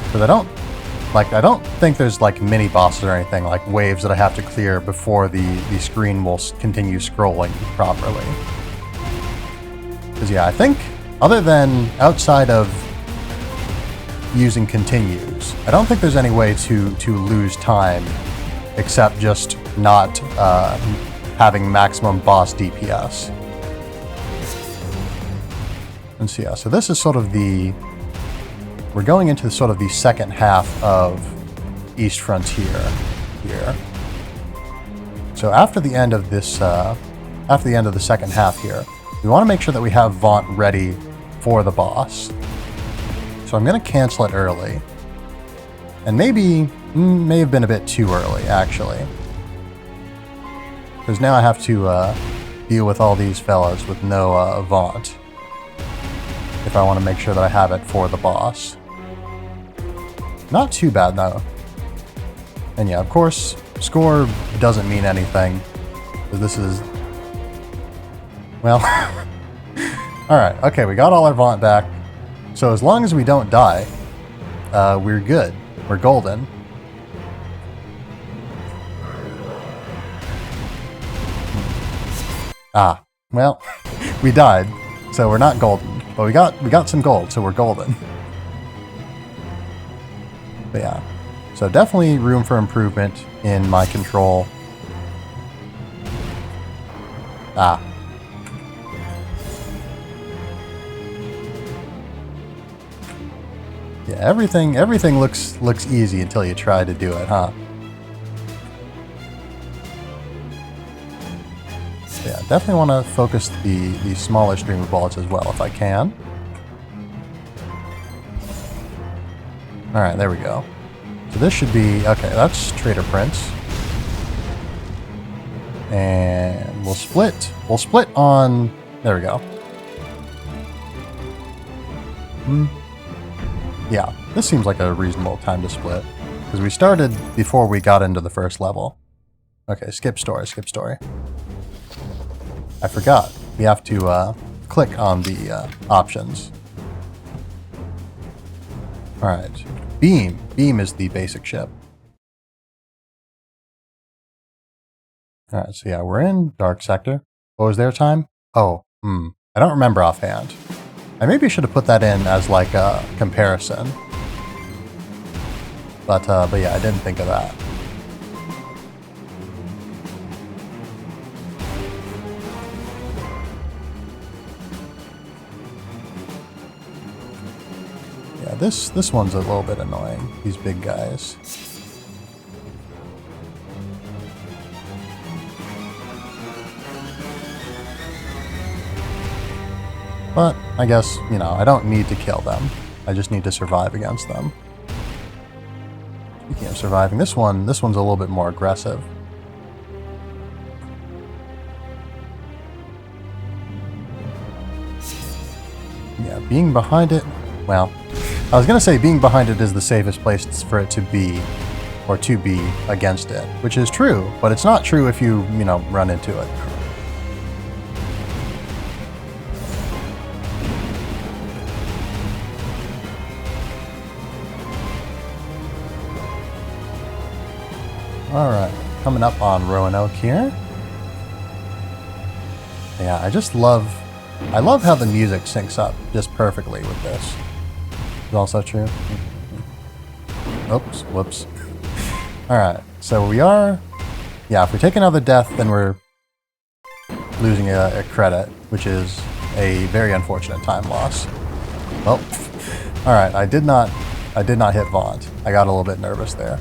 Because I don't think there's like mini bosses or anything, like waves that I have to clear before the screen will continue scrolling properly. Because yeah, I think other than outside of using continues, I don't think there's any way to lose time except just not having maximum boss DPS. And so yeah, so this is sort of we're going into sort of the second half of East Frontier here. So after the end of this, after the end of the second half here, we want to make sure that we have Vaunt ready for the boss. So I'm going to cancel it early. And may have been a bit too early, actually. Because now I have to deal with all these fellas with no Vaunt. If I want to make sure that I have it for the boss. Not too bad, though. And yeah, of course, score doesn't mean anything. This is... well... Alright, okay, we got all our Vaunt back. So as long as we don't die, we're good. We're golden. Ah, well, we died, so we're not golden. But we got some gold, so we're golden. But yeah, so definitely room for improvement in my control. Ah. Yeah, everything looks easy until you try to do it, huh? Yeah, definitely want to focus the smaller stream of bullets as well if I can. Alright, there we go. So this should be... okay, that's Trader Prince. And we'll split. We'll split on... there we go. Yeah, this seems like a reasonable time to split. Because we started before we got into the first level. Okay, skip story. I forgot. We have to click on the options. Alright. Beam. Beam is the basic ship. Alright, so yeah, we're in Dark Sector. What was their time? Oh, I don't remember offhand. I maybe should have put that in as like a comparison. But yeah, I didn't think of that. Yeah, this one's a little bit annoying, these big guys. But I guess, you know, I don't need to kill them. I just need to survive against them. Speaking of surviving, this one's a little bit more aggressive. Yeah, being behind it, well, I was gonna say being behind it is the safest place for it to be, or to be against it, which is true, but it's not true if you know, run into it. Alright, coming up on Roanoke here. Yeah, I love how the music syncs up just perfectly with this. Is also true. Oops, whoops. Alright, so we are... Yeah, if we take another death, then we're losing a credit, which is a very unfortunate time loss. Well, alright, I did not hit Vaunt. I got a little bit nervous there.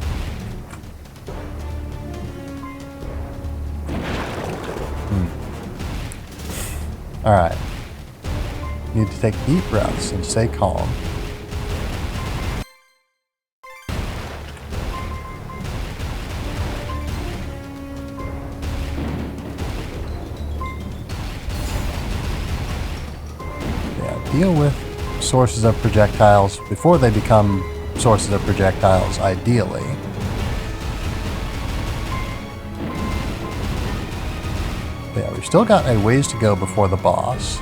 Alright. Need to take deep breaths and stay calm. Yeah, deal with sources of projectiles before they become sources of projectiles, ideally. Yeah, we've still got a ways to go before the boss.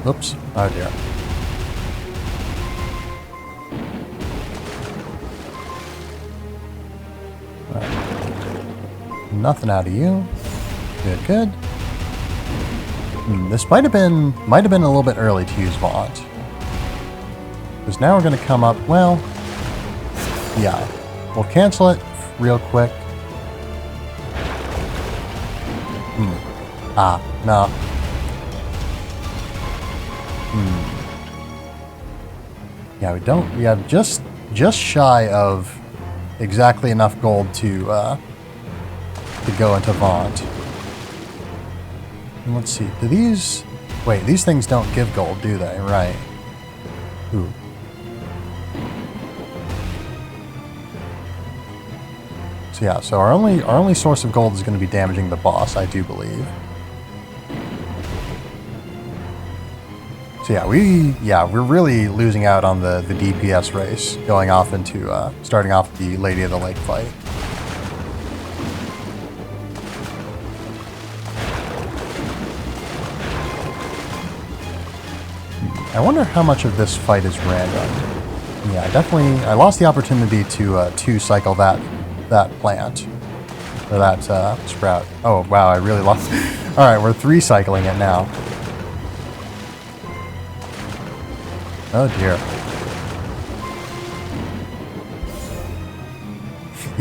Oops. Oh dear. Right. Nothing out of you. Good, good. This might have been a little bit early to use Vaunt. Because now we're going to come up, well, yeah. We'll cancel it real quick. Ah, no. Yeah, we have just shy of exactly enough gold to go into Vaunt. And let's see, do these... Wait, these things don't give gold, do they? Right. Ooh. So yeah, so our only source of gold is going to be damaging the boss, I do believe. So yeah, we're really losing out on the DPS race, going off into, starting off the Lady of the Lake fight. I wonder how much of this fight is random. Yeah, I lost the opportunity to cycle that plant, or that sprout. Oh wow, I really lost. All right, we're 3 cycling it now. Oh dear.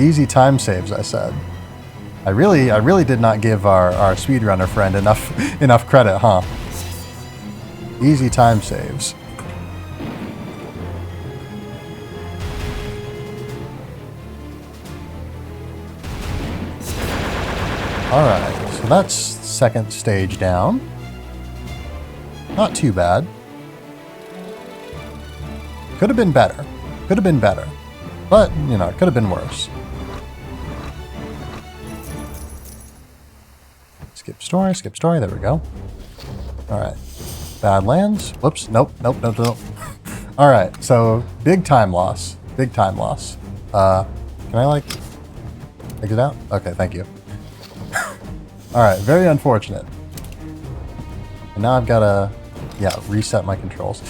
Easy time saves, I said. I really did not give our speedrunner friend enough credit, huh? Easy time saves. Alright, so that's second stage down. Not too bad. Could have been better. Could have been better. But, you know, it could have been worse. Skip story, there we go. Alright. Badlands. Whoops. Nope. Alright, so big time loss. Big time loss. Can I, like, exit out? Okay, thank you. Alright, very unfortunate. And now I've got to, yeah, reset my controls.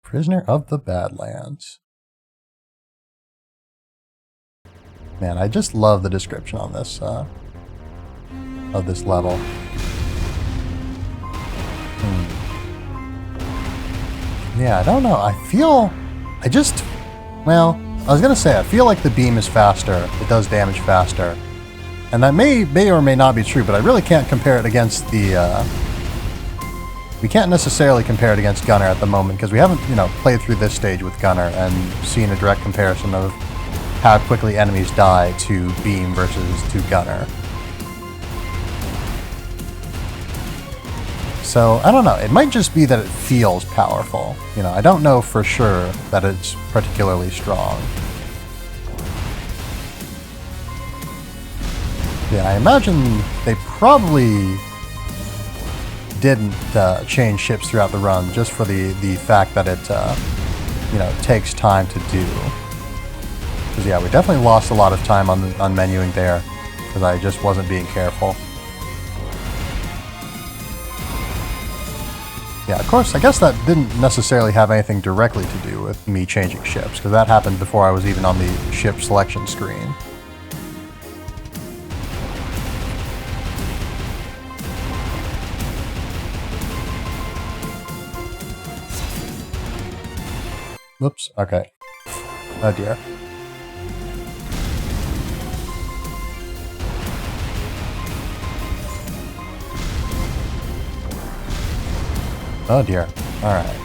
Prisoner of the Badlands. Man, I just love the description on this, of this level. Yeah, I don't know. I was gonna say, I feel like the beam is faster. It does damage faster. And that may or may not be true, but I really can't compare it against the, we can't necessarily compare it against Gunner at the moment, because we haven't, you know, played through this stage with Gunner and seen a direct comparison of how quickly enemies die to Beam versus to Gunner. So, I don't know, it might just be that it feels powerful. You know, I don't know for sure that it's particularly strong. Yeah, I imagine they probably didn't change ships throughout the run just for the fact that it, you know, takes time to do. Because yeah, we definitely lost a lot of time on menuing there because I just wasn't being careful. Yeah, of course, I guess that didn't necessarily have anything directly to do with me changing ships, because that happened before I was even on the ship selection screen. Whoops, okay. Oh dear. Oh dear. Alright.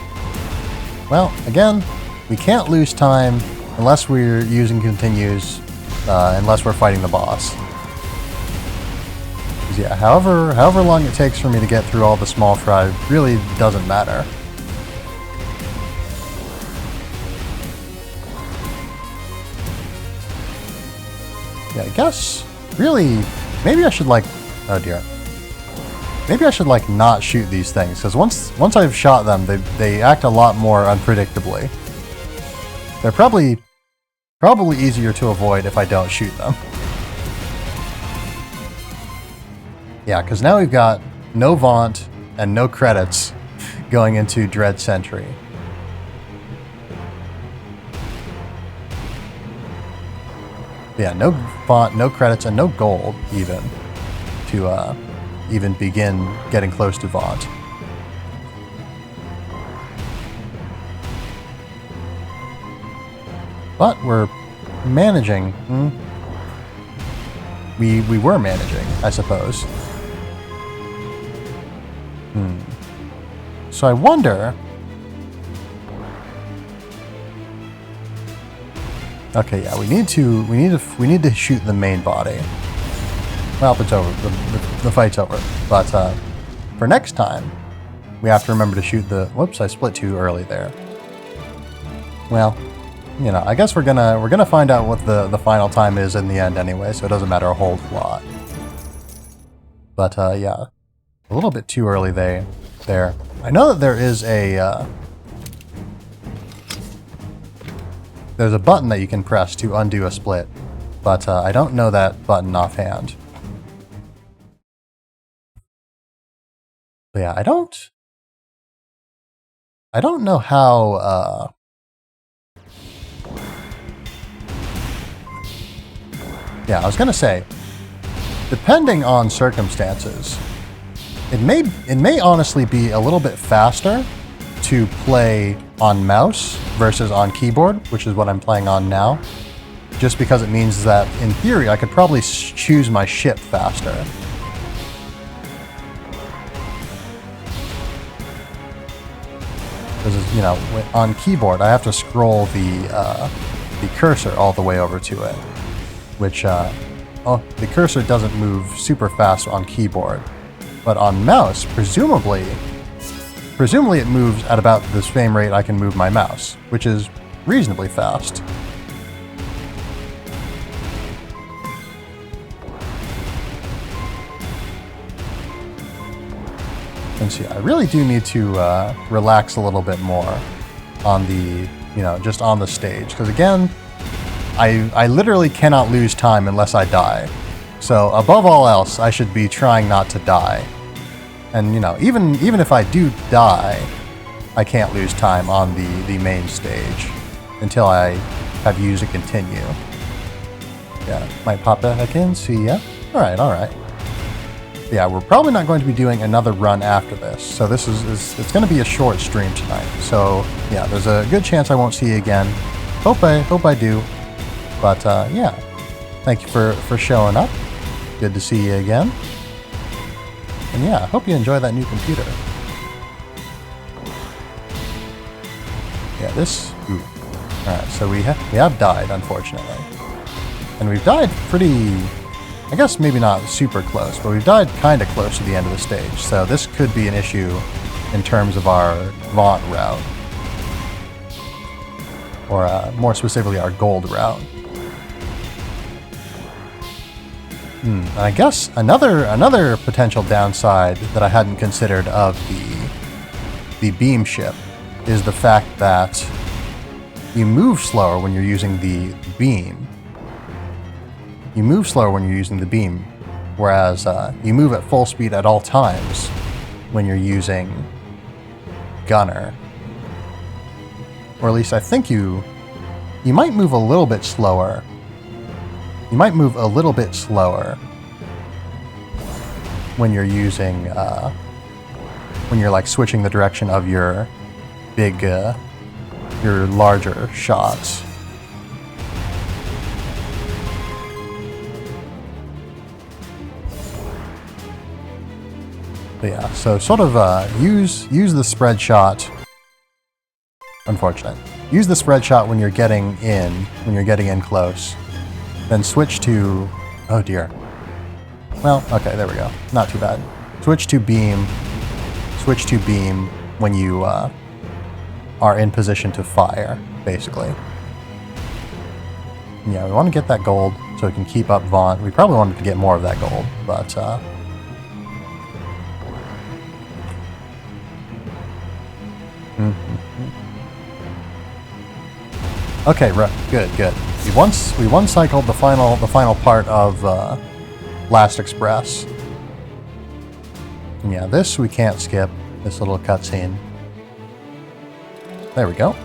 Well, again, we can't lose time unless we're using continues, unless we're fighting the boss. 'Cause yeah, however long it takes for me to get through all the small fry really doesn't matter. Yeah, I guess, really, maybe I should oh dear. Maybe I should not shoot these things, because once I've shot them, they act a lot more unpredictably. They're probably easier to avoid if I don't shoot them. Yeah, because now we've got no Vaunt and no credits going into Dread Sentry. Yeah, no Vaunt, no credits, and no gold even to even begin getting close to Vaunt. But we're managing. We were managing, I suppose. So I wonder. Okay, yeah, we need to shoot the main body. Well, it's over. The fight's over. But for next time, we have to remember to shoot the. Whoops! I split too early there. Well, you know, I guess we're gonna find out what the final time is in the end anyway, so it doesn't matter a whole lot. But yeah, a little bit too early there. I know that there is a. There's a button that you can press to undo a split, but I don't know that button offhand. But yeah, I don't know how. Yeah, I was gonna say, depending on circumstances, it may honestly be a little bit faster to play on mouse versus on keyboard, which is what I'm playing on now, just because it means that, in theory, I could probably choose my ship faster. Because, you know, on keyboard, I have to scroll the cursor all the way over to it, which, the cursor doesn't move super fast on keyboard, but on mouse, presumably it moves at about the same rate I can move my mouse, which is reasonably fast. And see, I really do need to relax a little bit more on the, you know, just on the stage, because again, I literally cannot lose time unless I die. So above all else, I should be trying not to die. And, you know, even if I do die, I can't lose time on the main stage until I have used a continue. Yeah, might pop back in, see ya. Alright. Yeah, we're probably not going to be doing another run after this. So this it's going to be a short stream tonight. So, yeah, there's a good chance I won't see you again. Hope I do. But, yeah, thank you for showing up. Good to see you again. And yeah, I hope you enjoy that new computer. Yeah, this... Ooh. Alright, so we have died, unfortunately. And we've died pretty... I guess maybe not super close, but we've died kind of close to the end of the stage. So this could be an issue in terms of our Vaunt route. Or more specifically, our gold route. And I guess another potential downside that I hadn't considered of the beam ship is the fact that you move slower when you're using the beam. You move slower when you're using the beam, whereas you move at full speed at all times when you're using gunner. Or at least I think you might move a little bit slower. You might move a little bit slower when you're using, when you're like switching the direction of your big, your larger shots. But yeah, so sort of use the spread shot. Unfortunate. Use the spread shot when you're getting in close. Then switch to, oh dear. Well, okay, there we go. Not too bad. Switch to beam when you are in position to fire, basically. Yeah, we want to get that gold so we can keep up Vaunt. We probably wanted to get more of that gold, but okay, right, good. We one cycled the final part of Last Express. And yeah, this we can't skip, this little cutscene. There we go.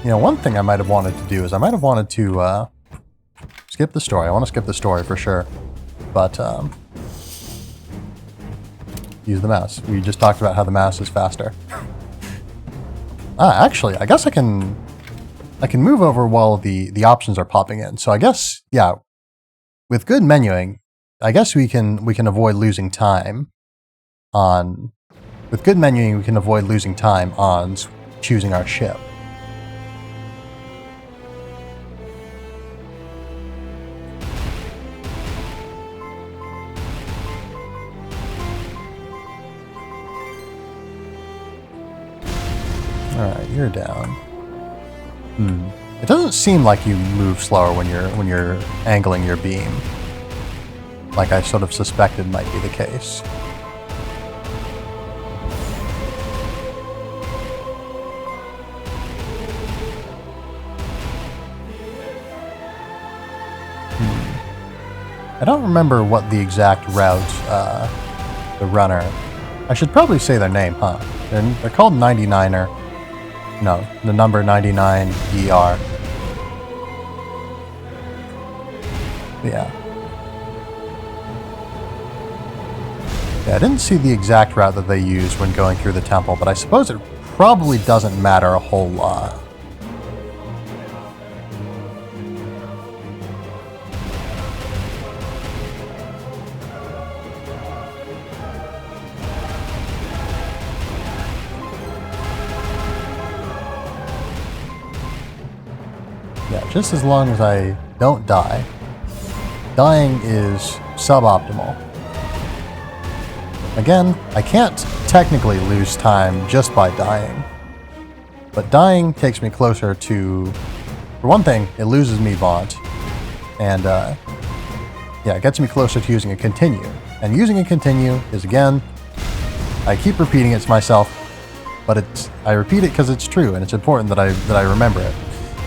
You know, one thing I might have wanted to do is I might have wanted to skip the story. I want to skip the story for sure, but use the mouse. We just talked about how the mouse is faster. Actually, I guess I can move over while the options are popping in. So I guess, yeah, with good menuing, I guess we can avoid losing time on... With good menuing, we can avoid losing time on choosing our ship. Alright, you're down. It doesn't seem like you move slower when you're angling your beam. Like I sort of suspected might be the case. I don't remember what the exact route, the runner... I should probably say their name, huh? They're called 99er. No, the number 99ER. Yeah. Yeah, I didn't see the exact route that they used when going through the temple, but I suppose it probably doesn't matter a whole lot. Yeah, just as long as I don't die. Dying is suboptimal. Again, I can't technically lose time just by dying. But dying takes me closer to... For one thing, it loses me Vaunt. And, yeah, it gets me closer to using a continue. And using a continue is, again, I keep repeating it to myself, but I repeat it because it's true, and it's important that I remember it.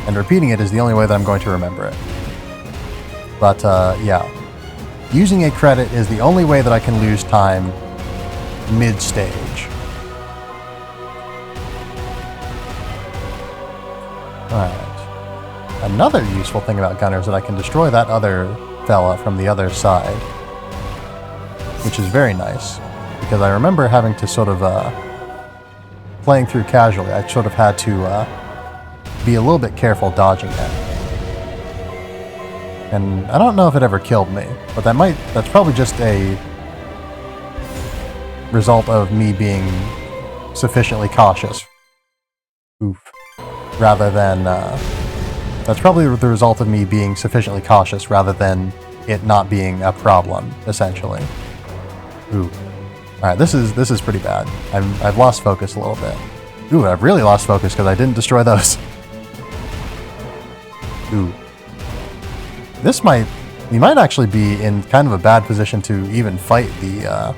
And repeating it is the only way that I'm going to remember it. But, yeah. Using a credit is the only way that I can lose time mid-stage. Alright. Another useful thing about Gunner is that I can destroy that other fella from the other side. Which is very nice. Because I remember having to sort of, playing through casually, I sort of had to, be a little bit careful dodging it. And I don't know if it ever killed me, but that's probably just a result of me being sufficiently cautious. Oof. Rather than, that's probably the result of me being sufficiently cautious rather than it not being a problem, essentially. Ooh. Alright, this is pretty bad. I've lost focus a little bit. Ooh, I've really lost focus because I didn't destroy those. Ooh. We might actually be in kind of a bad position to even fight the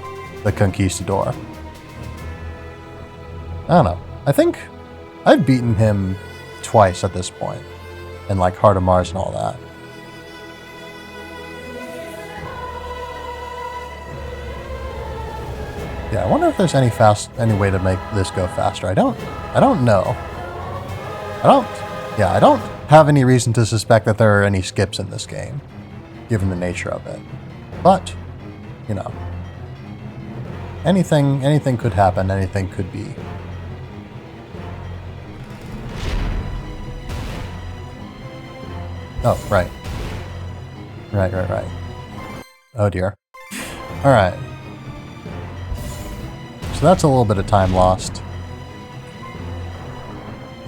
Conquistador. I don't know. I think I've beaten him twice at this point. In like Heart of Mars and all that. Yeah, I wonder if there's any way to make this go faster. I don't know. I don't have any reason to suspect that there are any skips in this game, given the nature of it. But, you know, anything could happen, anything could be. Oh, right. Right. Oh dear. Alright. So that's a little bit of time lost.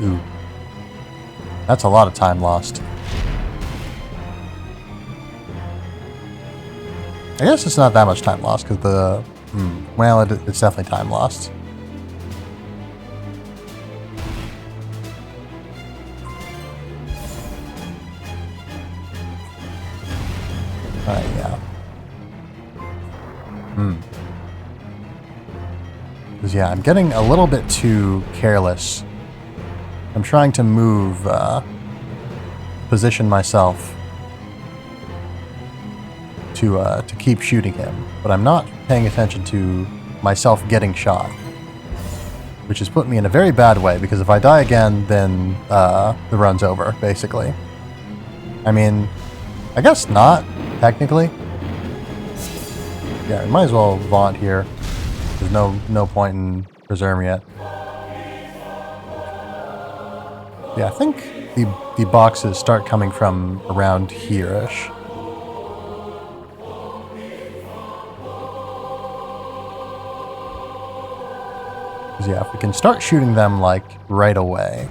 Ooh. That's a lot of time lost. I guess it's not that much time lost, because the... well, it's definitely time lost. Alright, yeah. Because, yeah, I'm getting a little bit too careless. I'm trying to move, position myself to keep shooting him, but I'm not paying attention to myself getting shot, which has put me in a very bad way, because if I die again, then the run's over, basically. I mean, I guess not, technically. Yeah, I might as well vaunt here. There's no point in preserving it. Yeah, I think the boxes start coming from around here-ish. Because, yeah, if we can start shooting them, like, right away.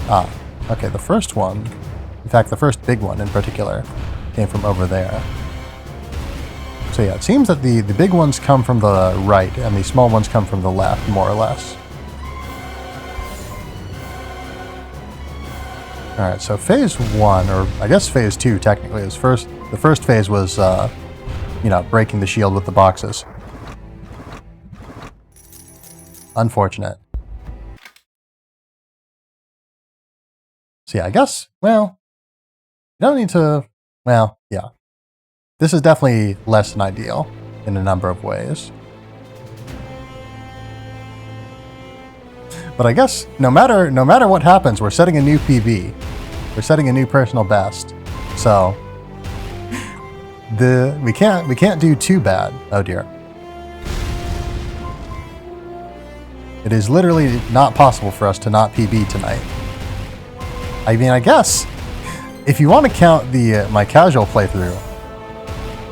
Ah, okay, the first one, in fact, the first big one in particular, came from over there. So yeah, it seems that the big ones come from the right, and the small ones come from the left, more or less. Alright, so phase 1, or I guess phase 2 technically, is the first phase was, you know, breaking the shield with the boxes. Unfortunate. So yeah, I guess, well, you don't need to, well, yeah. This is definitely less than ideal in a number of ways. But I guess no matter what happens, we're setting a new PB. We're setting a new personal best. So we can't do too bad. Oh dear. It is literally not possible for us to not PB tonight. I mean, I guess if you want to count the my casual playthrough,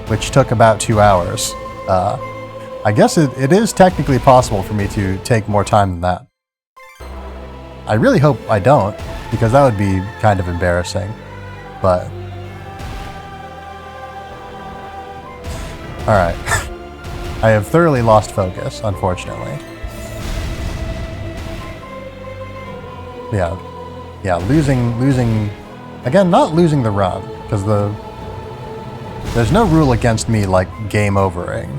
which took about 2 hours, I guess it is technically possible for me to take more time than that. I really hope I don't, because that would be kind of embarrassing, but... Alright. I have thoroughly lost focus, unfortunately. Yeah, losing... Again, not losing the run, because there's no rule against me, like, game overing,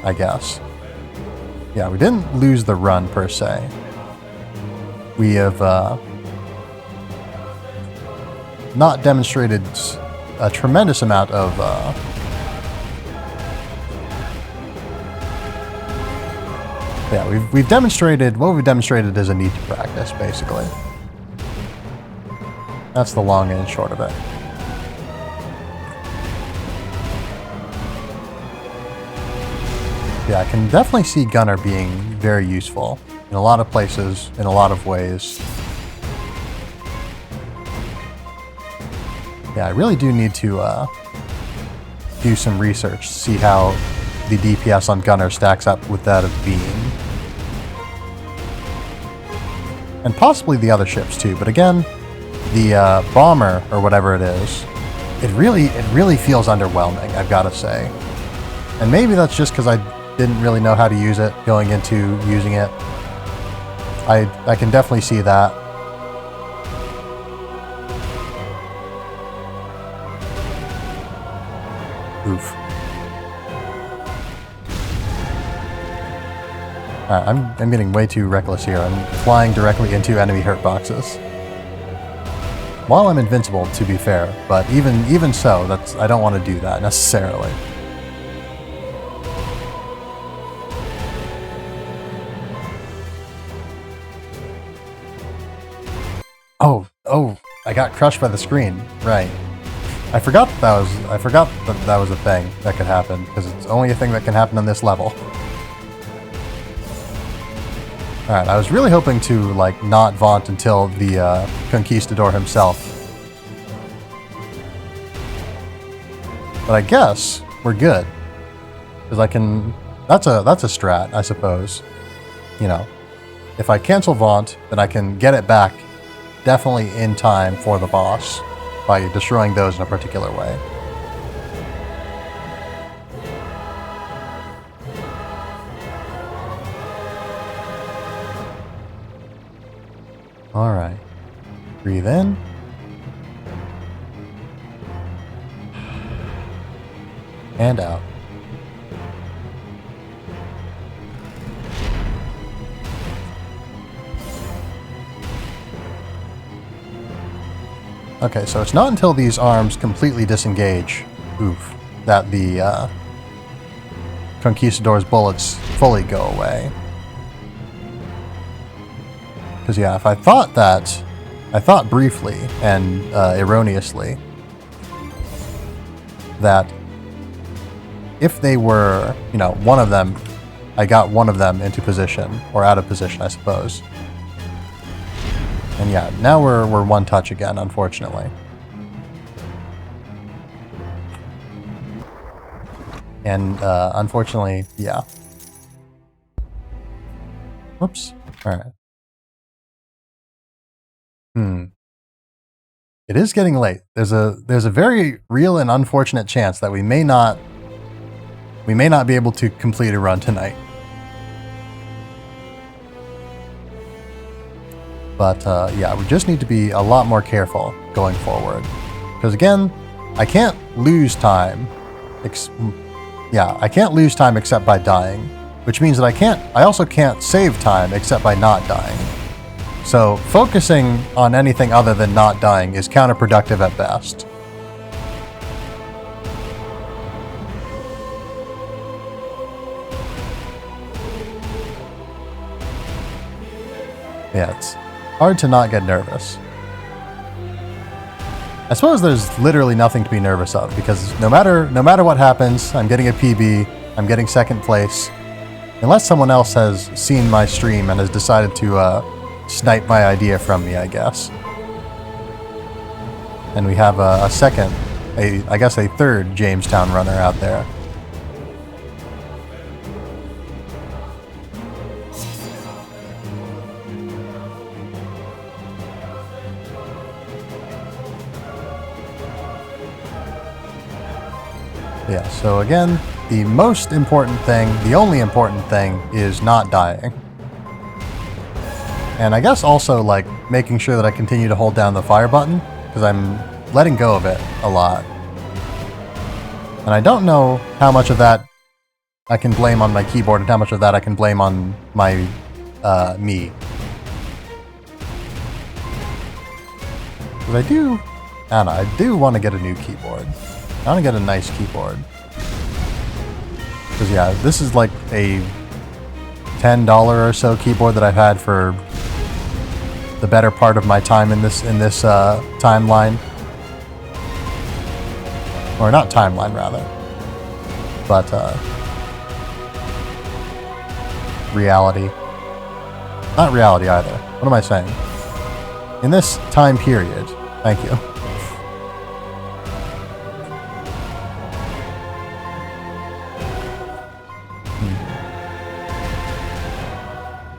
I guess. Yeah, we didn't lose the run, per se. We have not demonstrated a tremendous amount of yeah, we've demonstrated what we've demonstrated is a need to practice, basically. That's the long and short of it. Yeah, I can definitely see Gunner being very useful in a lot of places, in a lot of ways. Yeah, I really do need to do some research to see how the DPS on Gunner stacks up with that of Beam. And possibly the other ships too, but again, the bomber, or whatever it is, it really feels underwhelming, I've got to say. And maybe that's just because I didn't really know how to use it going into using it. I can definitely see that. Oof. I'm getting way too reckless here. I'm flying directly into enemy hurt boxes. While I'm invincible, to be fair, but even so, I don't want to do that necessarily. Oh, I got crushed by the screen. Right. I forgot that was a thing that could happen, because it's only a thing that can happen on this level. Alright, I was really hoping to, like, not vaunt until the, Conquistador himself. But I guess we're good. Because I can... That's a strat, I suppose. You know, if I cancel vaunt, then I can get it back definitely in time for the boss by destroying those in a particular way. Alright. Breathe in. And out. Okay, so it's not until these arms completely disengage, oof, that the Conquistador's bullets fully go away. Because yeah, if I thought briefly and erroneously that if they were, you know, one of them, I got one of them into position, or out of position, I suppose. And yeah, now we're one touch again, unfortunately. And unfortunately, yeah. Whoops. Alright. It is getting late. There's a very real and unfortunate chance that we may not be able to complete a run tonight. But yeah, we just need to be a lot more careful going forward. Because again, I can't lose time. I can't lose time except by dying. Which means that I also can't save time except by not dying. So focusing on anything other than not dying is counterproductive at best. Yeah, it's hard to not get nervous. I suppose there's literally nothing to be nervous of, because no matter what happens, I'm getting a PB, I'm getting second place. Unless someone else has seen my stream and has decided to snipe my idea from me, I guess. And we have a second, I guess a third Jamestown runner out there. Yeah, so again, the most important thing, the only important thing, is not dying. And I guess also, like, making sure that I continue to hold down the fire button, because I'm letting go of it a lot. And I don't know how much of that I can blame on my keyboard and how much of that I can blame on my, me. Because I do want to get a new keyboard. I want to get a nice keyboard. Because yeah, this is like a $10 or so keyboard that I've had for the better part of my time in this timeline. Or not timeline, rather. But reality. Not reality either. What am I saying? In this time period. Thank you.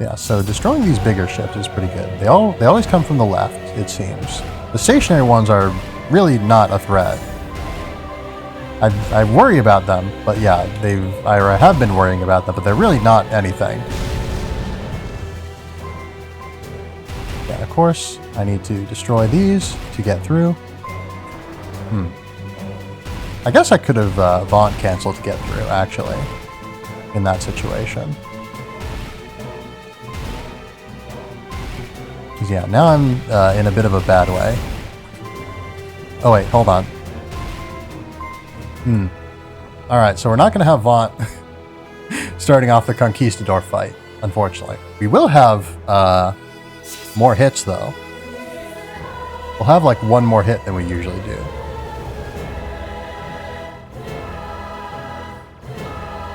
Yeah, so destroying these bigger ships is pretty good. They always come from the left, it seems. The stationary ones are really not a threat. I worry about them, but yeah, I have been worrying about them, but they're really not anything. Yeah, of course, I need to destroy these to get through. I guess I could have Vaunt canceled to get through, actually, in that situation. Yeah, now I'm in a bit of a bad way. Oh wait, hold on. Alright, so we're not going to have Vaunt starting off the Conquistador fight, unfortunately. We will have more hits, though. We'll have like one more hit than we usually do.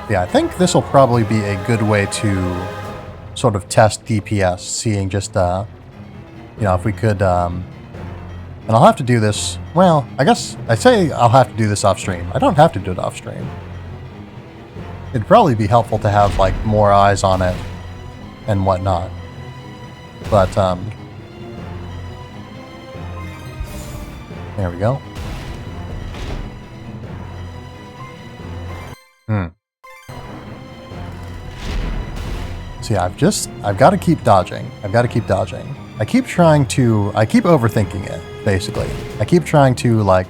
Yeah, I think this will probably be a good way to sort of test DPS, seeing just, you know, if we could, and I'll have to do this, well, I guess I say I'll have to do this off stream. I don't have to do it off stream. It'd probably be helpful to have, like, more eyes on it and whatnot. But, there we go. So yeah, I've got to keep dodging. I've got to keep dodging. I keep overthinking it, basically. I keep trying to, like,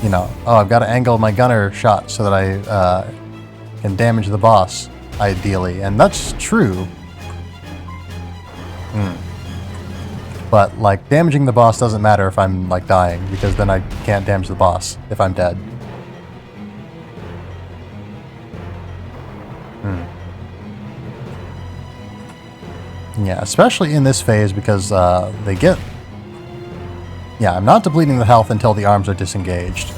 you know, oh, I've got to angle my gunner shot so that I can damage the boss, ideally. And that's true. But, like, damaging the boss doesn't matter if I'm, like, dying, because then I can't damage the boss if I'm dead. Yeah, especially in this phase, because they get... Yeah, I'm not depleting the health until the arms are disengaged.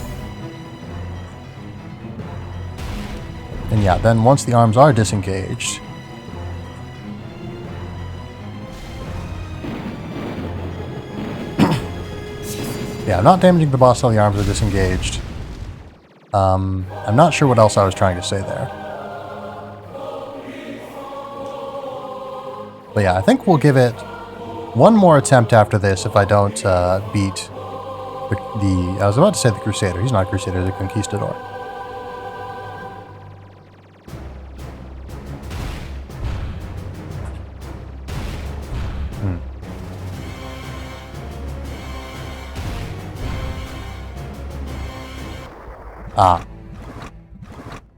And yeah, then once the arms are disengaged... yeah, I'm not damaging the boss until the arms are disengaged. I'm not sure what else I was trying to say there. But yeah, I think we'll give it one more attempt after this if I don't beat the... I was about to say the Crusader. He's not a Crusader, he's a Conquistador.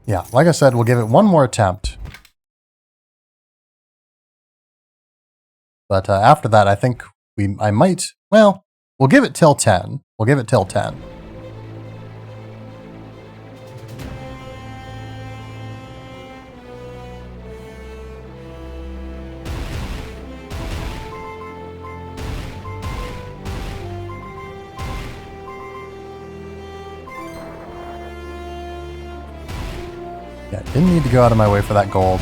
Yeah, like I said, we'll give it one more attempt. But after that, I think I might... Well, we'll give it till 10. We'll give it till 10. Yeah, didn't need to go out of my way for that gold.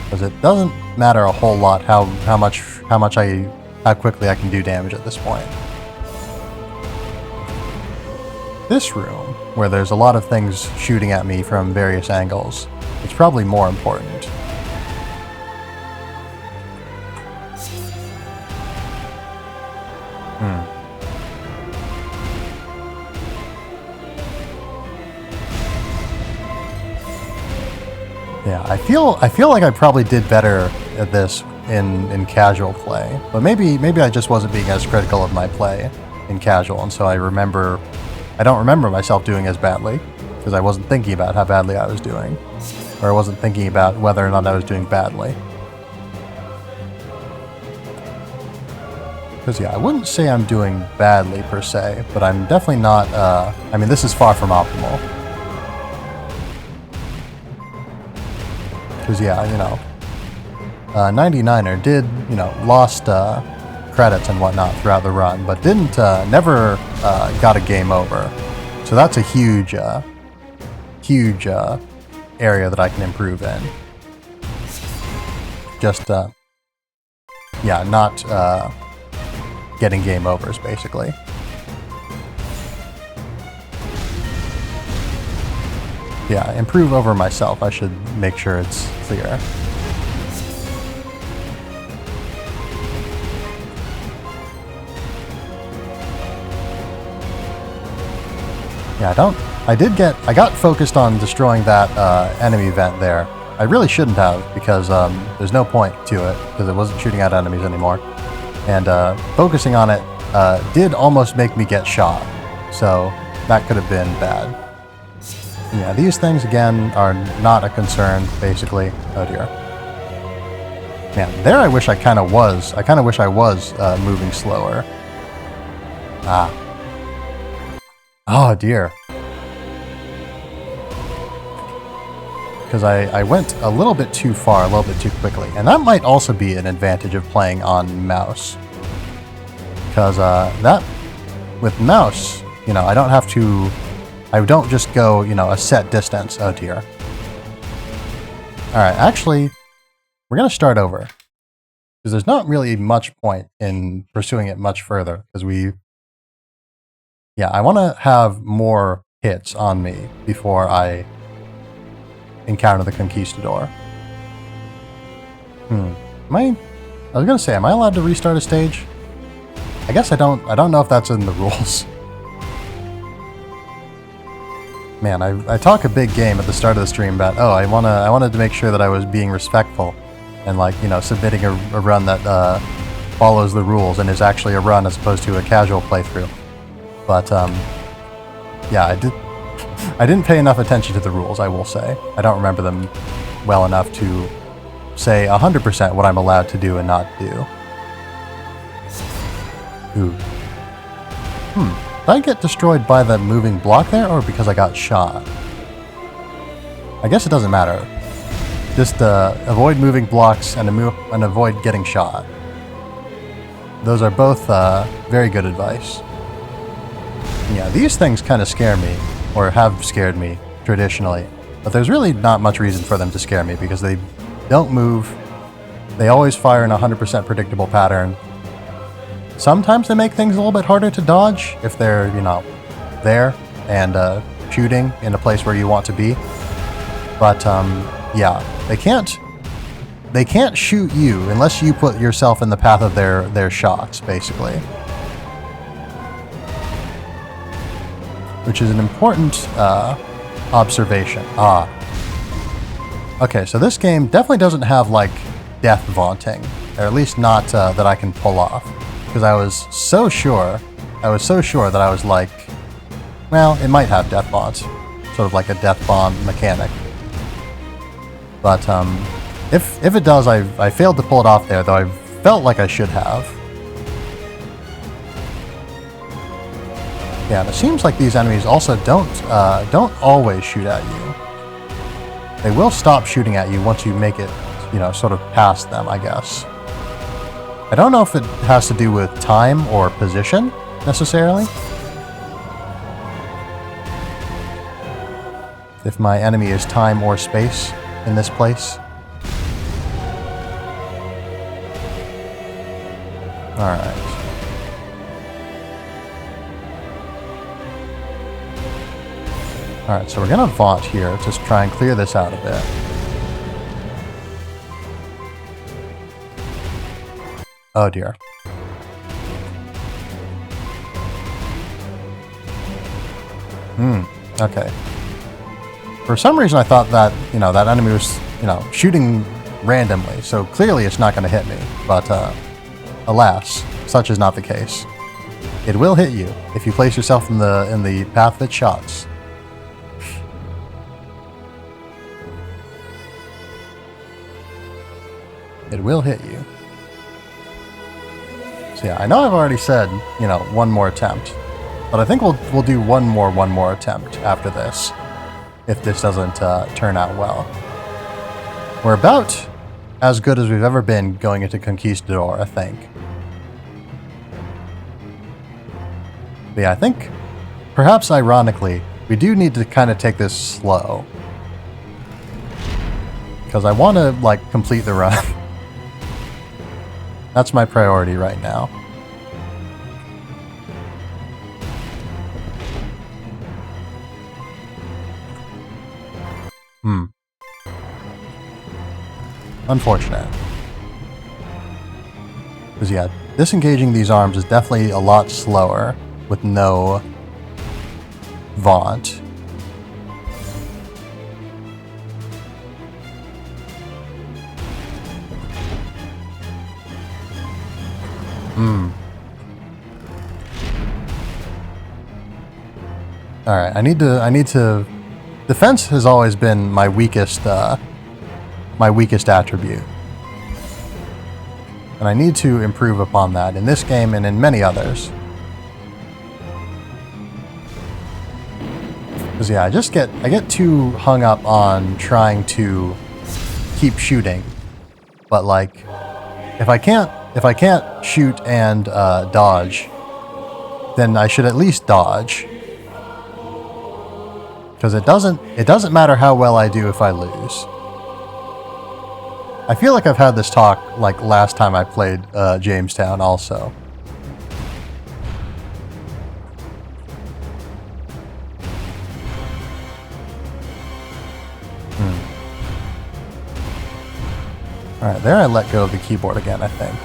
Because it doesn't matter a whole lot how quickly I can do damage at this point. This room, where there's a lot of things shooting at me from various angles, it's probably more important. Yeah, I feel like I probably did better at this in casual play, but maybe I just wasn't being as critical of my play in casual, and so I don't remember myself doing as badly because I wasn't thinking about how badly I was doing, or I wasn't thinking about whether or not I was doing badly. Because yeah, I wouldn't say I'm doing badly per se, but I'm definitely not. I mean, this is far from optimal. Because yeah, you know, 99er did, you know, lost credits and whatnot throughout the run, but never got a game over. So that's a huge area that I can improve in. Just yeah, not getting game overs basically. Yeah, improve over myself. I should make sure it's clear. Yeah, I got focused on destroying that enemy vent there. I really shouldn't have, because there's no point to it, because it wasn't shooting at enemies anymore. And focusing on it did almost make me get shot, so that could have been bad. Yeah, these things, again, are not a concern, basically. Oh dear. Man, there I wish I kind of was. I kind of wish I was moving slower. Ah. Oh dear. Because I went a little bit too far, a little bit too quickly. And that might also be an advantage of playing on mouse. Because that, with mouse, you know, I don't just go, you know, a set distance. Oh dear. Alright, actually, we're going to start over. Because there's not really much point in pursuing it much further. Because I want to have more hits on me before I encounter the Conquistador. I was gonna say, am I allowed to restart a stage? I guess I don't know if that's in the rules. Man, I talk a big game at the start of the stream about, oh, I wanted to make sure that I was being respectful and, like, you know, submitting a run that follows the rules and is actually a run as opposed to a casual playthrough. But yeah, I didn't pay enough attention to the rules, I will say. I don't remember them well enough to say 100% what I'm allowed to do and not do. Ooh. Did I get destroyed by the moving block there, or because I got shot? I guess it doesn't matter. Just avoid moving blocks and avoid getting shot. Those are both very good advice. Yeah, these things kind of scare me, or have scared me traditionally, but there's really not much reason for them to scare me because they don't move. They always fire in a 100% predictable pattern. Sometimes they make things a little bit harder to dodge if they're, you know, there and shooting in a place where you want to be. But yeah, they can't shoot you unless you put yourself in the path of their shots, basically. Which is an important observation. Okay, so this game definitely doesn't have, like, death vaunting, or at least not that I can pull off, because I was so sure that I was like, well, it might have death vaunt, sort of like a death bomb mechanic. But if it does, I failed to pull it off there, though I felt like I should have. Yeah, and it seems like these enemies also don't always shoot at you. They will stop shooting at you once you make it, you know, sort of past them, I guess. I don't know if it has to do with time or position, necessarily. If my enemy is time or space in this place. Alright. Alright, so we're gonna vaunt here, just try and clear this out a bit. Oh dear. Okay. For some reason I thought that, you know, that enemy was, you know, shooting randomly, so clearly it's not gonna hit me, but alas, such is not the case. It will hit you if you place yourself in the path of its shots. It will hit you. So yeah, I know I've already said, you know, one more attempt, but I think we'll do one more attempt after this, if this doesn't turn out well. We're about as good as we've ever been going into Conquistador, I think. But yeah, I think, perhaps ironically, we do need to kind of take this slow. Because I want to, like, complete the run. That's my priority right now. Unfortunate. Because yeah, disengaging these arms is definitely a lot slower with no vaunt. Alright, I need to... Defense has always been my weakest attribute. And I need to improve upon that in this game and in many others. Because yeah, I get too hung up on trying to keep shooting. But like, if I can't if I can't shoot and dodge, then I should at least dodge. Because it doesn't matter how well I do if I lose. I feel like I've had this talk like last time I played Jamestown also. Alright, there I let go of the keyboard again, I think.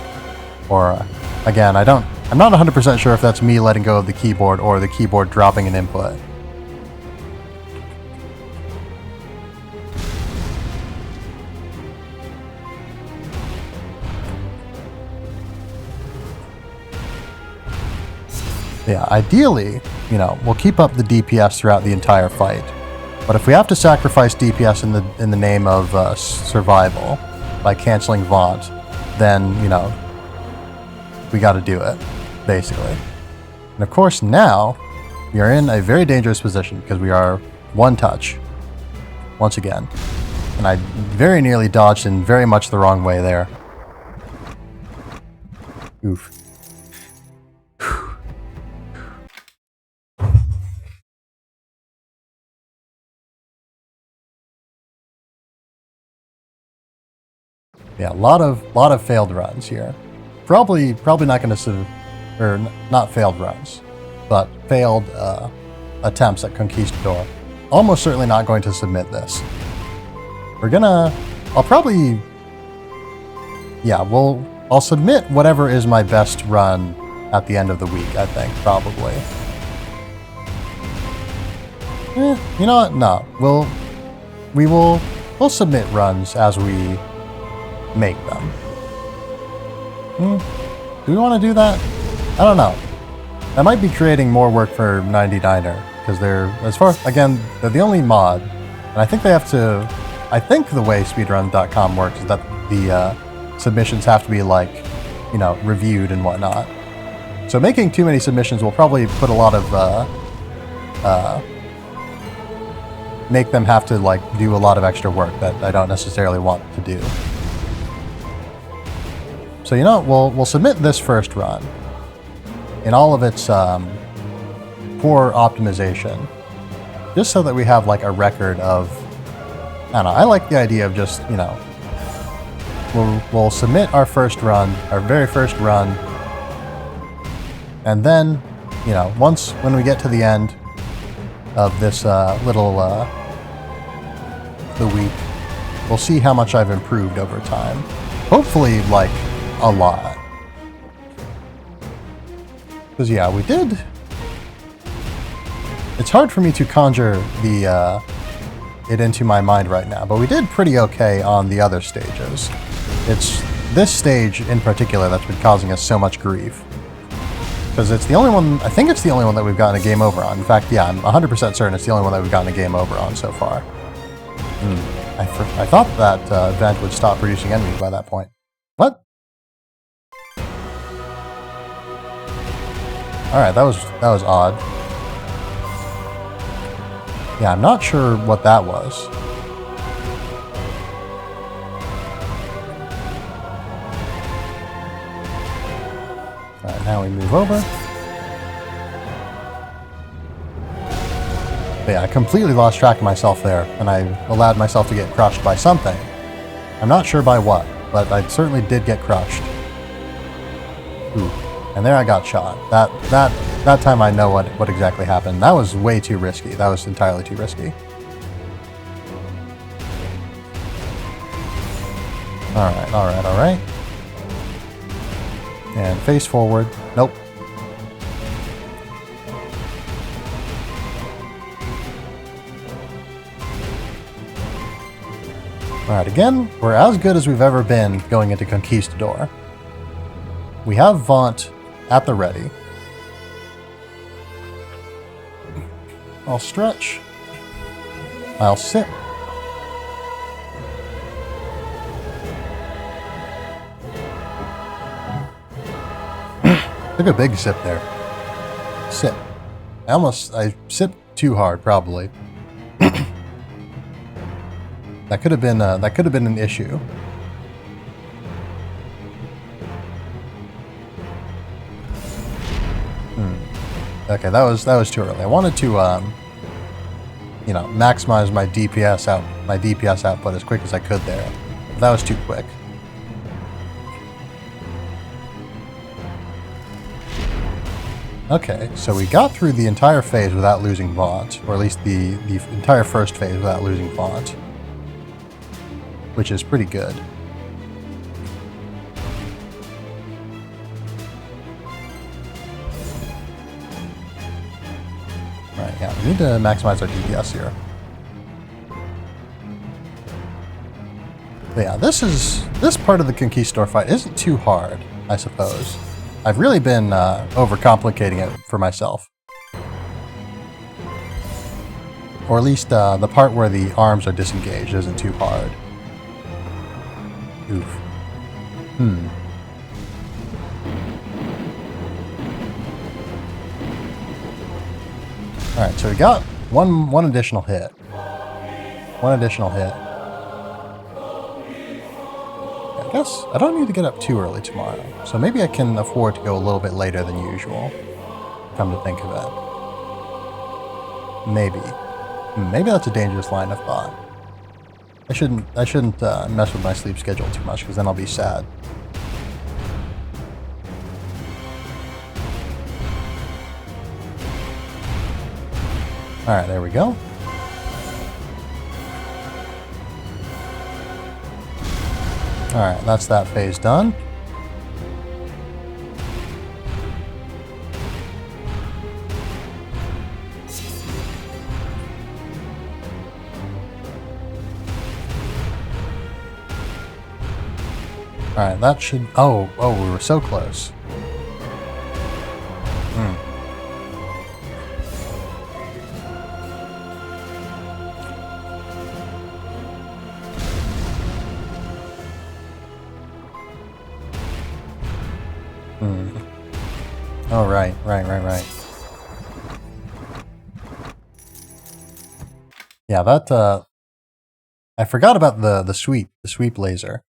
Or, again, I'm not 100% sure if that's me letting go of the keyboard or the keyboard dropping an input. Yeah, ideally, you know, we'll keep up the DPS throughout the entire fight. But if we have to sacrifice DPS in the name of survival by canceling Vaunt, then, you know, we gotta do it, basically. And of course now, we are in a very dangerous position because we are one touch, once again. And I very nearly dodged in very much the wrong way there. Oof. Yeah, a lot of failed runs here. Probably not going to, or not failed runs, but failed attempts at Conquistador. Almost certainly not going to submit this. I'll submit whatever is my best run at the end of the week, I think, probably. You know what? No. We'll submit runs as we make them. Do we want to do that? I don't know. That might be creating more work for 99er, because they're the only mod, and I think they have to, I think the way speedrun.com works is that the submissions have to be like, you know, reviewed and whatnot. So making too many submissions will probably put a lot of, make them have to like do a lot of extra work that I don't necessarily want to do. So you know what, we'll submit this first run in all of its poor optimization, just so that we have like a record of, I don't know, I like the idea of just, you know, we'll submit our first run, our very first run, and then, you know, when we get to the end of this the week, we'll see how much I've improved over time. Hopefully, like, a lot. Because, yeah, we did. It's hard for me to conjure it into my mind right now, but we did pretty okay on the other stages. It's this stage in particular that's been causing us so much grief. Because it's the only one, I think it's the only one that we've gotten a game over on. In fact, yeah, I'm 100% certain it's the only one that we've gotten a game over on so far. I thought that event would stop producing enemies by that point. What? Alright, that was odd. Yeah, I'm not sure what that was. Alright, now we move over. But yeah, I completely lost track of myself there, and I allowed myself to get crushed by something. I'm not sure by what, but I certainly did get crushed. Ooh. And there I got shot. That time I know what exactly happened. That was way too risky. That was entirely too risky. Alright. And face forward. Nope. Alright, again, we're as good as we've ever been going into Conquistador. We have Vaunt at the ready. I'll stretch. I'll sit. Took a big sip there. Sip. I sipped too hard, probably. That could have been an issue. Okay, that was too early. I wanted to, you know, maximize my DPS output as quick as I could there. But that was too quick. Okay, so we got through the entire phase without losing Vaunt, or at least the entire first phase without losing Vaunt, which is pretty good. Right, yeah, we need to maximize our DPS here. But yeah, this part of the Conquistador fight isn't too hard, I suppose. I've really been overcomplicating it for myself. Or at least the part where the arms are disengaged isn't too hard. Oof. Alright, so we got one additional hit. One additional hit. I guess I don't need to get up too early tomorrow, so maybe I can afford to go a little bit later than usual, come to think of it. Maybe. Maybe that's a dangerous line of thought. I shouldn't mess with my sleep schedule too much, because then I'll be sad. Alright, there we go. Alright, that's that phase done. Alright, that should... Oh, we were so close. Oh, right. Yeah, that, I forgot about the sweep laser.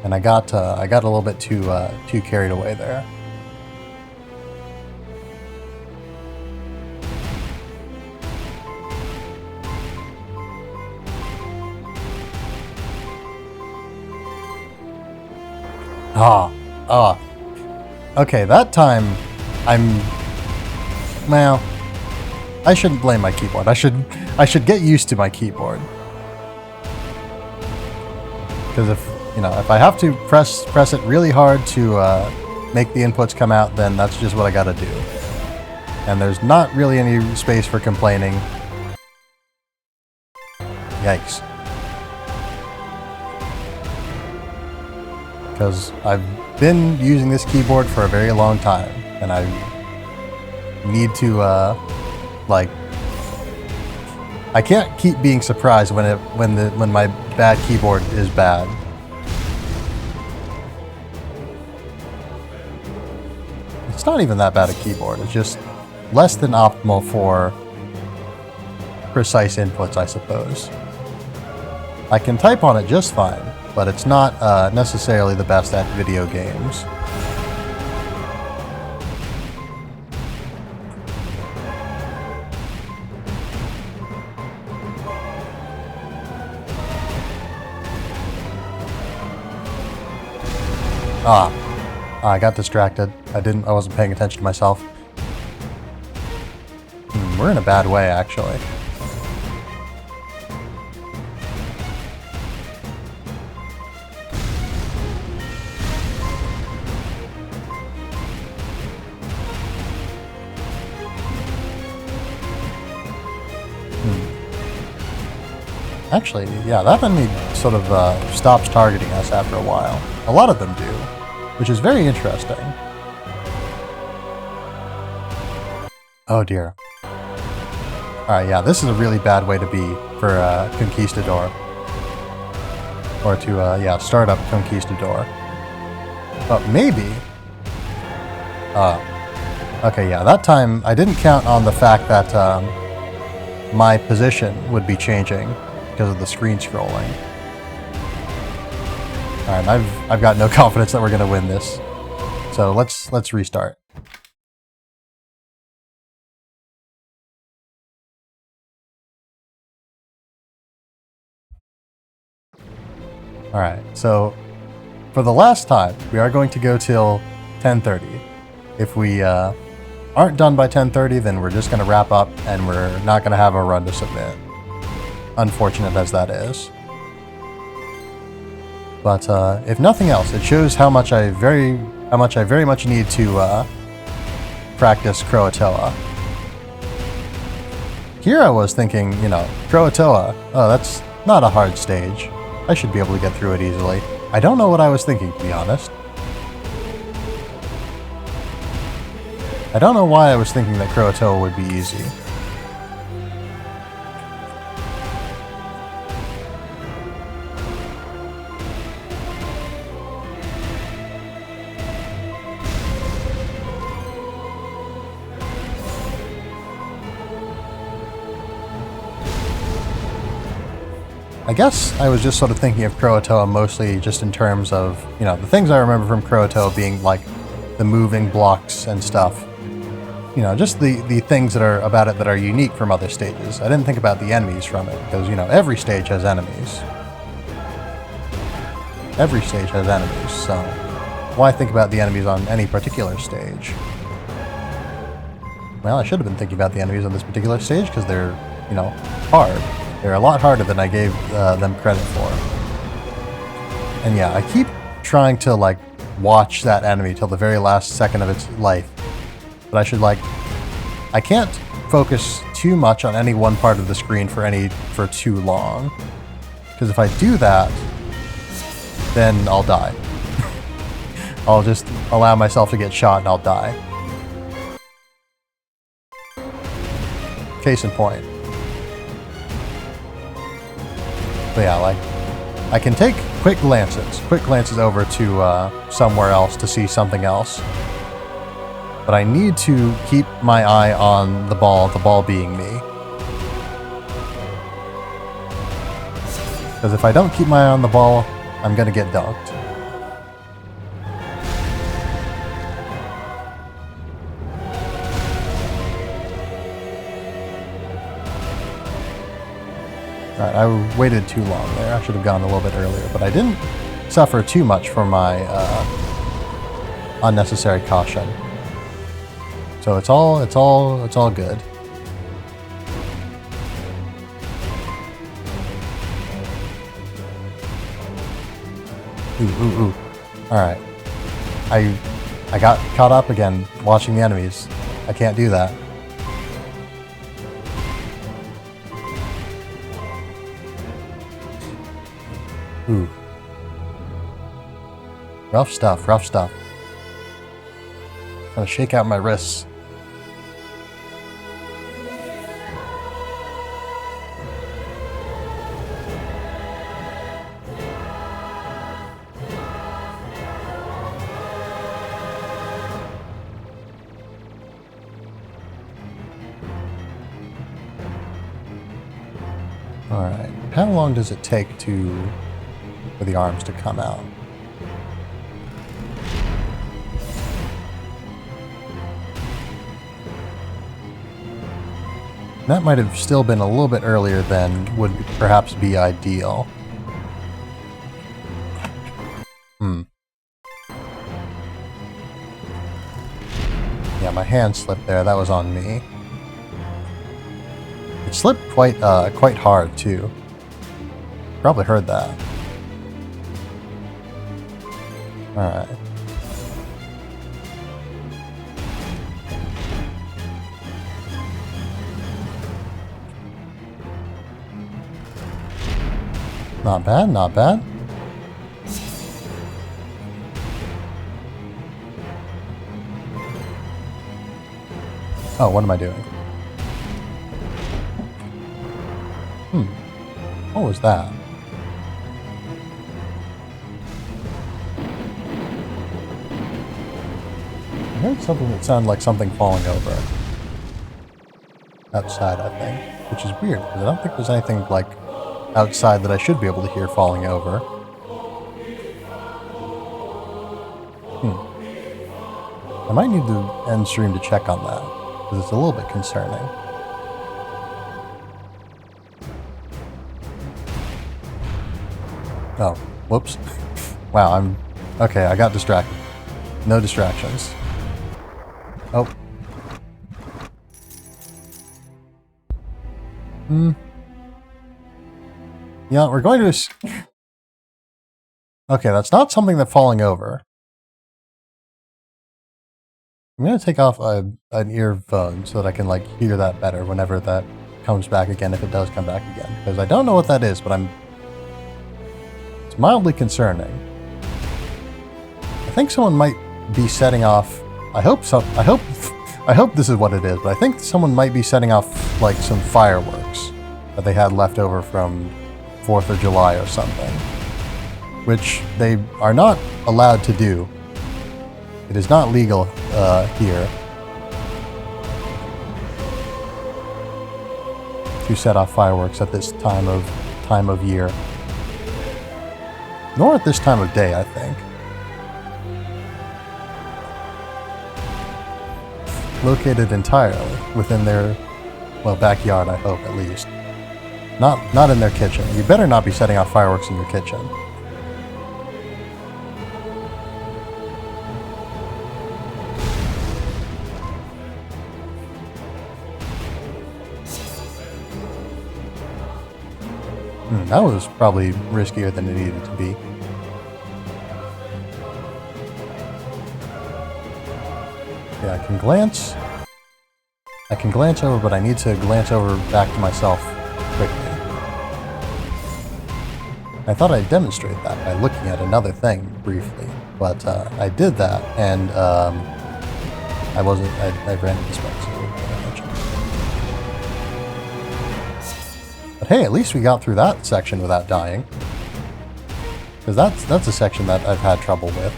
And I got a little bit too carried away there. Okay, that time, well, I shouldn't blame my keyboard. I should get used to my keyboard. Because if I have to press it really hard to make the inputs come out, then that's just what I gotta do. And there's not really any space for complaining. Yikes. Because I've been using this keyboard for a very long time, and I need to, like, I can't keep being surprised when my bad keyboard is bad. It's not even that bad a keyboard. It's just less than optimal for precise inputs, I suppose. I can type on it just fine, but it's not necessarily the best at video games. I got distracted. I wasn't paying attention to myself. We're in a bad way, actually. Actually, yeah, that enemy sort of stops targeting us after a while. A lot of them do, which is very interesting. Oh dear. Alright, yeah, this is a really bad way to be for Conquistador. Or to, yeah, start up Conquistador. But maybe... okay, yeah, that time I didn't count on the fact that my position would be changing because of the screen scrolling. Alright, I've got no confidence that we're gonna win this. So let's restart. Alright, so for the last time, we are going to go till 10:30. If we aren't done by 10:30, then we're just going to wrap up and we're not going to have a run to submit. Unfortunate as that is. But if nothing else, it shows how much I very much need to practice Croatoa. Here I was thinking, you know, Croatoa, oh, that's not a hard stage. I should be able to get through it easily. I don't know what I was thinking, to be honest. I don't know why I was thinking that Croatoa would be easy. I guess I was just sort of thinking of Croatoa mostly just in terms of, you know, the things I remember from Croatoa being like the moving blocks and stuff. You know, just the things that are about it that are unique from other stages. I didn't think about the enemies from it because, you know, every stage has enemies. Every stage has enemies, so why think about the enemies on any particular stage? Well, I should have been thinking about the enemies on this particular stage because they're, you know, hard. They're a lot harder than I gave them credit for. And yeah, I keep trying to, like, watch that enemy till the very last second of its life. But I should, like... I can't focus too much on any one part of the screen for too long. Because if I do that, then I'll die. I'll just allow myself to get shot and I'll die. Case in point. But yeah, like, I can take quick glances over to somewhere else to see something else. But I need to keep my eye on the ball being me. Because if I don't keep my eye on the ball, I'm gonna get dunked. Alright, I waited too long there. I should have gone a little bit earlier, but I didn't suffer too much from my unnecessary caution. So it's all good. Ooh. Alright. I got caught up again watching the enemies. I can't do that. Ooh. Rough stuff. Gonna shake out my wrists. Alright. How long does it take for the arms to come out? That might have still been a little bit earlier than would perhaps be ideal. Yeah, my hand slipped there. That was on me. It slipped quite hard too. Probably heard that. Alright. Not bad. Oh, what am I doing? What was that? I heard something that sounded like something falling over. Outside, I think. Which is weird, because I don't think there's anything, like, outside that I should be able to hear falling over. I might need to end stream to check on that, because it's a little bit concerning. Oh, whoops. Wow, okay, I got distracted. No distractions. Oh. Yeah, we're going to... Okay, that's not something that's falling over. I'm going to take off an earphone so that I can, like, hear that better whenever that comes back again, if it does come back again. Because I don't know what that is, but it's mildly concerning. I think someone might be setting off... I hope this is what it is, but I think someone might be setting off, like, some fireworks that they had left over from 4th of July or something. Which they are not allowed to do. It is not legal here to set off fireworks at this time of year. Nor at this time of day, I think. Located entirely within their, well, backyard, I hope, at least. Not in their kitchen. You better not be setting off fireworks in your kitchen. That was probably riskier than it needed to be. Yeah, I can glance over, but I need to glance over back to myself quickly. I thought I'd demonstrate that by looking at another thing briefly, but I did that, and I ran into space. But hey, at least we got through that section without dying. Because that's a section that I've had trouble with.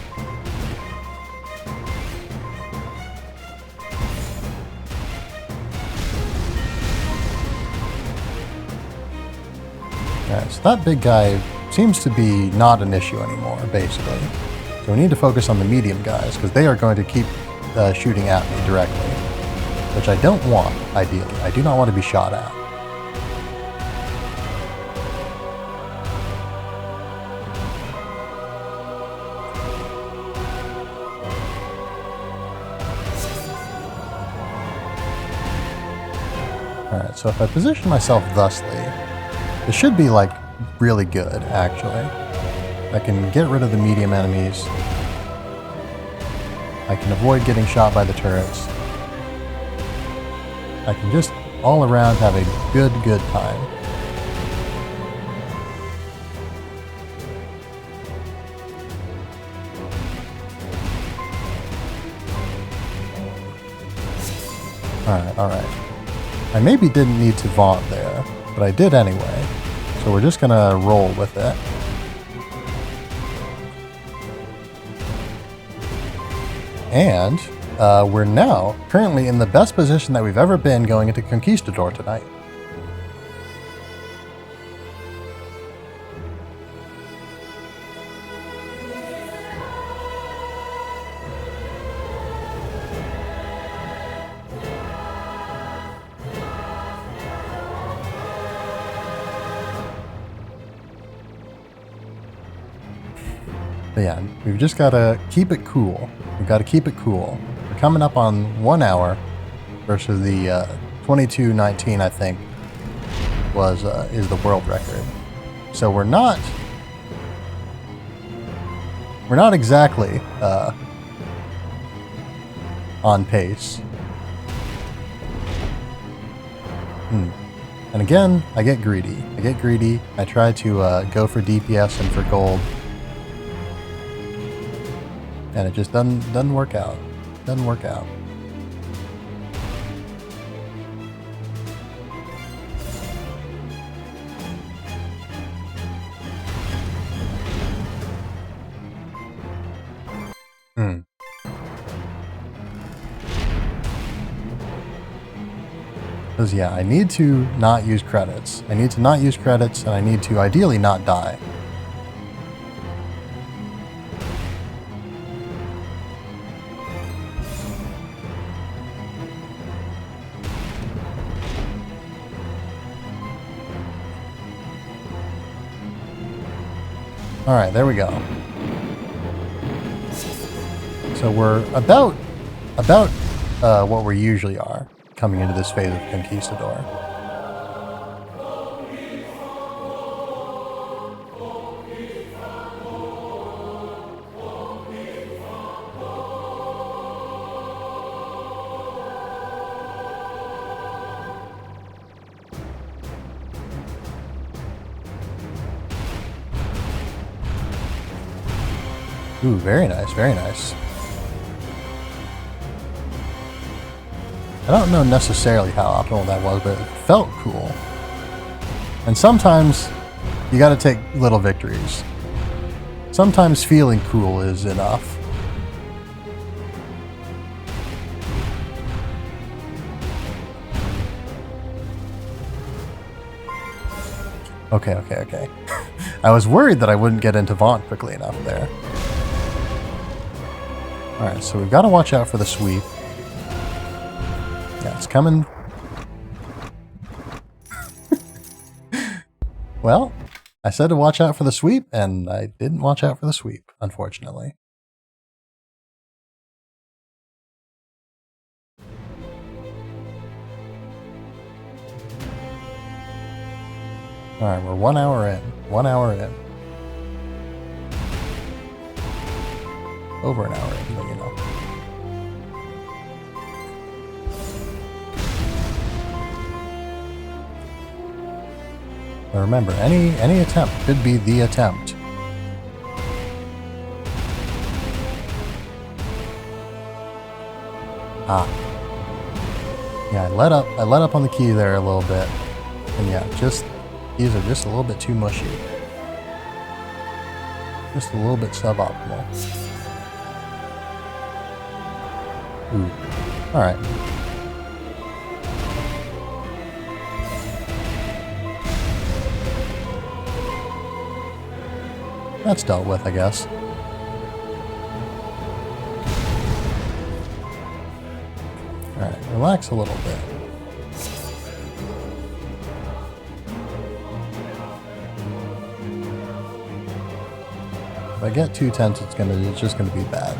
Alright, so that big guy seems to be not an issue anymore, basically. So we need to focus on the medium guys, because they are going to keep shooting at me directly. Which I don't want, ideally. I do not want to be shot at. Alright, so if I position myself thusly, it should be, like, really good, actually. I can get rid of the medium enemies. I can avoid getting shot by the turrets. I can just, all around, have a good time. Alright. I maybe didn't need to vaunt there, but I did anyway. So we're just gonna roll with it. And we're now currently in the best position that we've ever been going into Conquistador tonight. But yeah, we've just got to keep it cool. We've got to keep it cool. We're coming up on 1 hour versus the 22:19, I think, is the world record. So we're not exactly on pace. And again, I get greedy. I try to go for DPS and for gold. And it just doesn't work out. Doesn't work out. Because yeah, I need to not use credits. And I need to ideally not die. Alright, there we go. So we're about what we usually are coming into this phase of Conquistador. Ooh, very nice, very nice. I don't know necessarily how optimal that was, but it felt cool. And sometimes you gotta take little victories. Sometimes feeling cool is enough. Okay. I was worried that I wouldn't get into Vaunt quickly enough there. Alright, so we've got to watch out for the sweep. Yeah, it's coming. Well, I said to watch out for the sweep, and I didn't watch out for the sweep, unfortunately. Alright, we're 1 hour in. 1 hour in. Over an hour in, but you know. But remember, any attempt could be the attempt. Ah. Yeah, I let up on the key there a little bit. And yeah, these are just a little bit too mushy. Just a little bit suboptimal. Ooh. Alright. That's dealt with, I guess. Alright, relax a little bit. If I get too tense, it's just gonna be bad.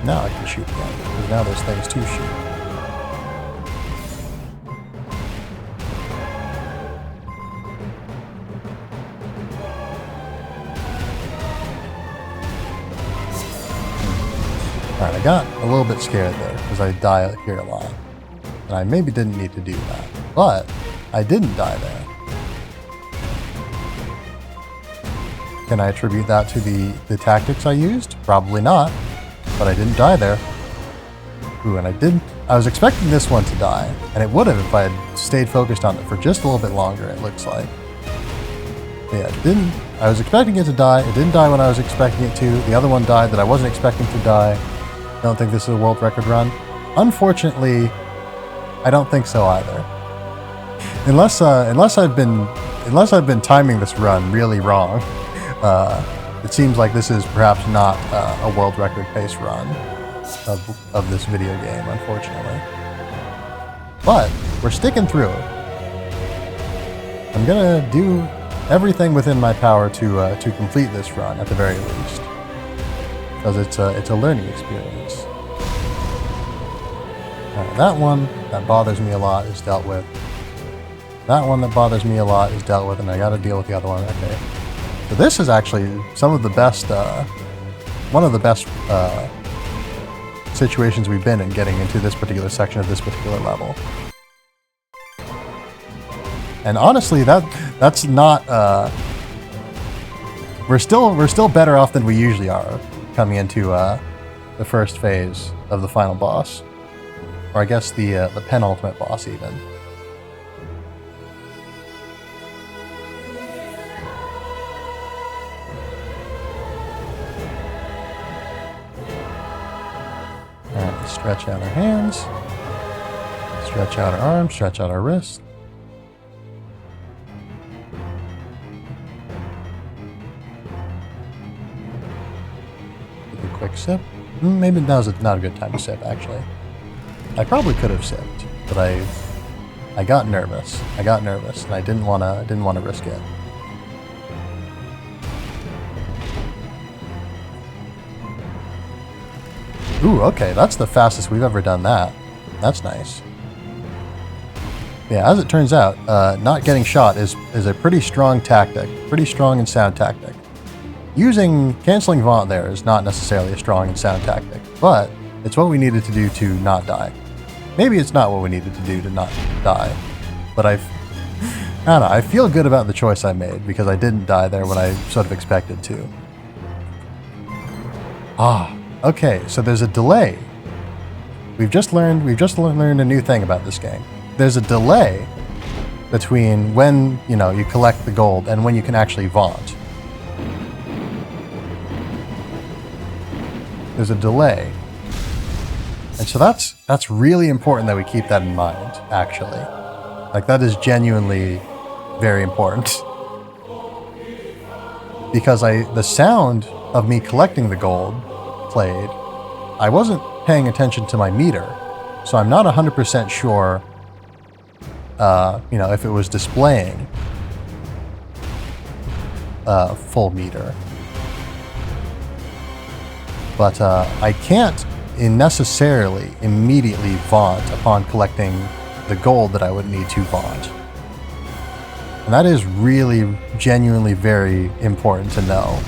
Now I can shoot again, because now there's things to shoot. Alright, I got a little bit scared there, because I die here a lot. And I maybe didn't need to do that. But, I didn't die there. Can I attribute that to the tactics I used? Probably not. But I didn't die there. Ooh, and I was expecting this one to die, and it would have if I had stayed focused on it for just a little bit longer, it looks like. But yeah, it didn't. I was expecting it to die. It didn't die when I was expecting it to. The other one died that I wasn't expecting to die. I don't think this is a world record run. Unfortunately, I don't think so either. Unless I've been timing this run really wrong. It seems like this is perhaps not a world record pace run of this video game, unfortunately. But we're sticking through. I'm gonna do everything within my power to complete this run at the very least, because it's a learning experience. Alright, that one that bothers me a lot is dealt with. That one that bothers me a lot is dealt with, and I got to deal with the other one. Okay. So this is actually some of the best, one of the best situations we've been in getting into this particular section of this particular level. And honestly, that's not. We're still better off than we usually are coming into the first phase of the final boss, or I guess the penultimate boss even. Stretch out our hands, stretch out our arms, stretch out our wrists. Take a quick sip. Maybe now's not a good time to sip, actually. I probably could have sipped, but I I got nervous. I got nervous, and I didn't wanna risk it. Ooh, okay, that's the fastest we've ever done that. That's nice. Yeah, as it turns out, not getting shot is a pretty strong tactic. Pretty strong and sound tactic. Canceling Vaunt there is not necessarily a strong and sound tactic, but it's what we needed to do to not die. Maybe it's not what we needed to do to not die, but I don't know, I feel good about the choice I made because I didn't die there when I sort of expected to. Ah, okay, so there's a delay. We've just learned a new thing about this game. There's a delay between when, you collect the gold and when you can actually vaunt. There's a delay. And so that's really important that we keep that in mind, actually. Like, that is genuinely very important. Because the sound of me collecting the gold played, I wasn't paying attention to my meter, so I'm not 100% sure, if it was displaying full meter. But I can't necessarily immediately vaunt upon collecting the gold that I would need to vaunt. And that is really, genuinely very important to know.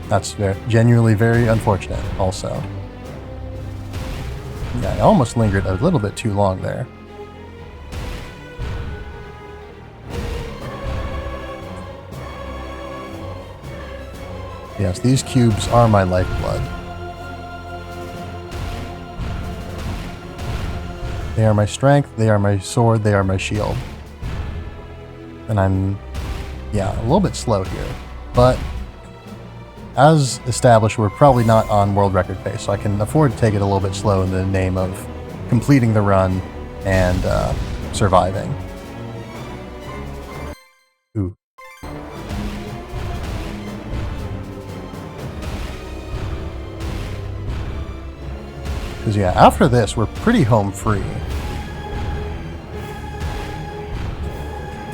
That's genuinely very unfortunate, also. Yeah, I almost lingered a little bit too long there. Yes, these cubes are my lifeblood. They are my strength, they are my sword, they are my shield. And I'm, a little bit slow here. But as established, we're probably not on world record pace, so I can afford to take it a little bit slow in the name of completing the run and surviving. Ooh. Because after this, we're pretty home free.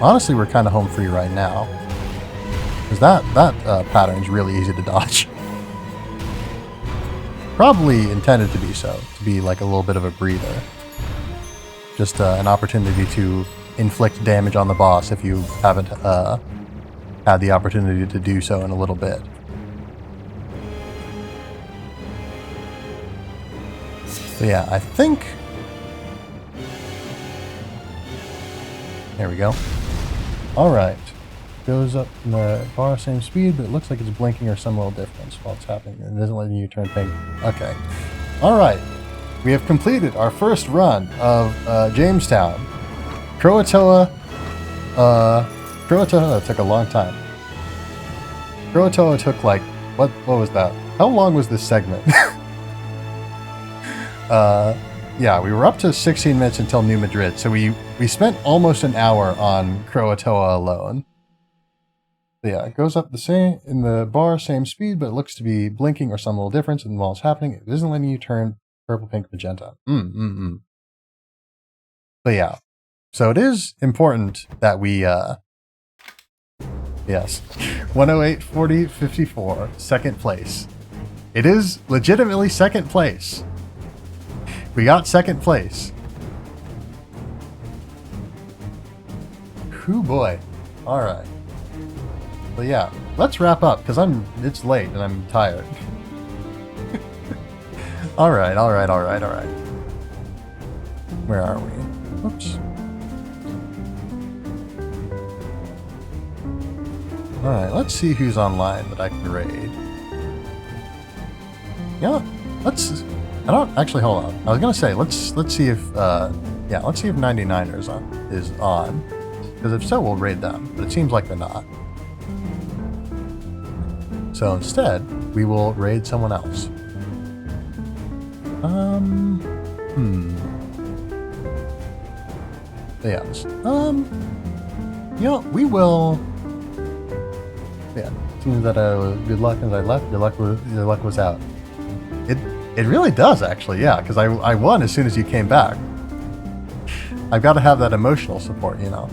Honestly, we're kind of home free right now. Because that pattern's really easy to dodge. Probably intended to be so, to be like a little bit of a breather. Just an opportunity to inflict damage on the boss if you haven't had the opportunity to do so in a little bit. So I think... There we go. Alright. Goes up in the bar same speed, but it looks like it's blinking or some little difference while it's happening. It doesn't let you turn pink. Okay. Alright. We have completed our first run of Jamestown. Croatoa took a long time. Croatoa took like... What was that? How long was this segment? We were up to 16 minutes until New Madrid, so we spent almost an hour on Croatoa alone. It goes up the same in the bar, same speed, but it looks to be blinking or some little difference, and while it's happening, it isn't letting you turn purple, pink, magenta. But so it is important that we, yes, 108, 40, 54, second place. It is legitimately second place. We got second place. Hoo boy. Alright. But let's wrap up, because it's late and I'm tired. Alright. Where are we? Oops. Alright, let's see who's online that I can raid. Hold on. I was gonna say, let's see if, let's see if 99ers is on. Because if so, we'll raid them. But it seems like they're not. So instead, we will raid someone else. Yes. We will... Seems that good luck as I left, your luck was out. It really does, actually, yeah, because I won as soon as you came back. I've got to have that emotional support, you know.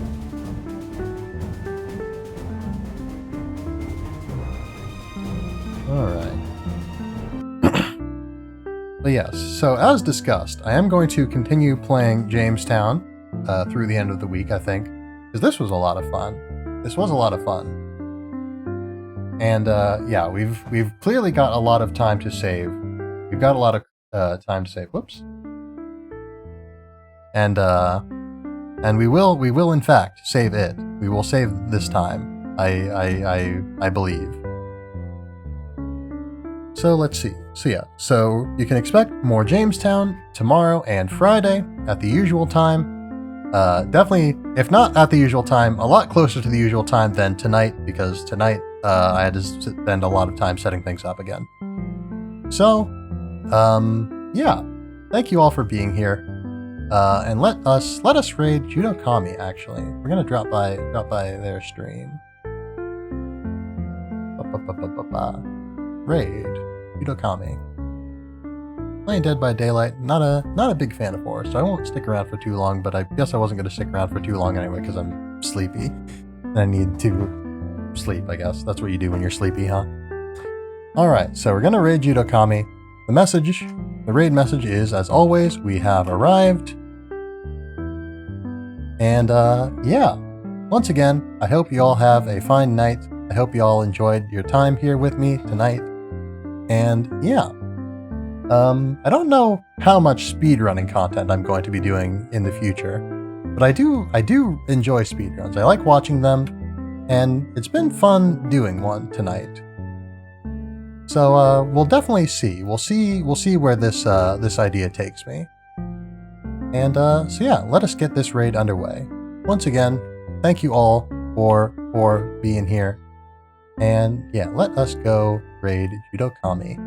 Alright. But yes, so as discussed, I am going to continue playing Jamestown through the end of the week, I think, because this was a lot of fun. This was a lot of fun. And yeah, we've clearly got a lot of time to save. We've got a lot of time to save. Whoops. And we will in fact save it. We will save this time. I believe. So let's see. So yeah, so you can expect more Jamestown tomorrow and Friday at the usual time. Definitely, if not at the usual time, a lot closer to the usual time than tonight, because tonight I had to spend a lot of time setting things up again. So, yeah, thank you all for being here. And let us raid Judo Kami. Actually, we're gonna drop by their stream. Raid Judo Kami. Playing Dead by Daylight. Not a big fan of horror, so I won't stick around for too long. But I guess I wasn't gonna stick around for too long anyway because I'm sleepy. And I need to sleep. I guess that's what you do when you're sleepy, huh? All right, so we're gonna raid Judo Kami. The raid message is, as always, we have arrived. And yeah, once again, I hope you all have a fine night. I hope you all enjoyed your time here with me tonight. And yeah, I don't know how much speedrunning content I'm going to be doing in the future, but I do enjoy speedruns. I like watching them, and it's been fun doing one tonight. So we'll definitely see. We'll see where this idea takes me. And so yeah, let us get this raid underway. Once again, thank you all for being here. And yeah, let us go raid Judo Kami.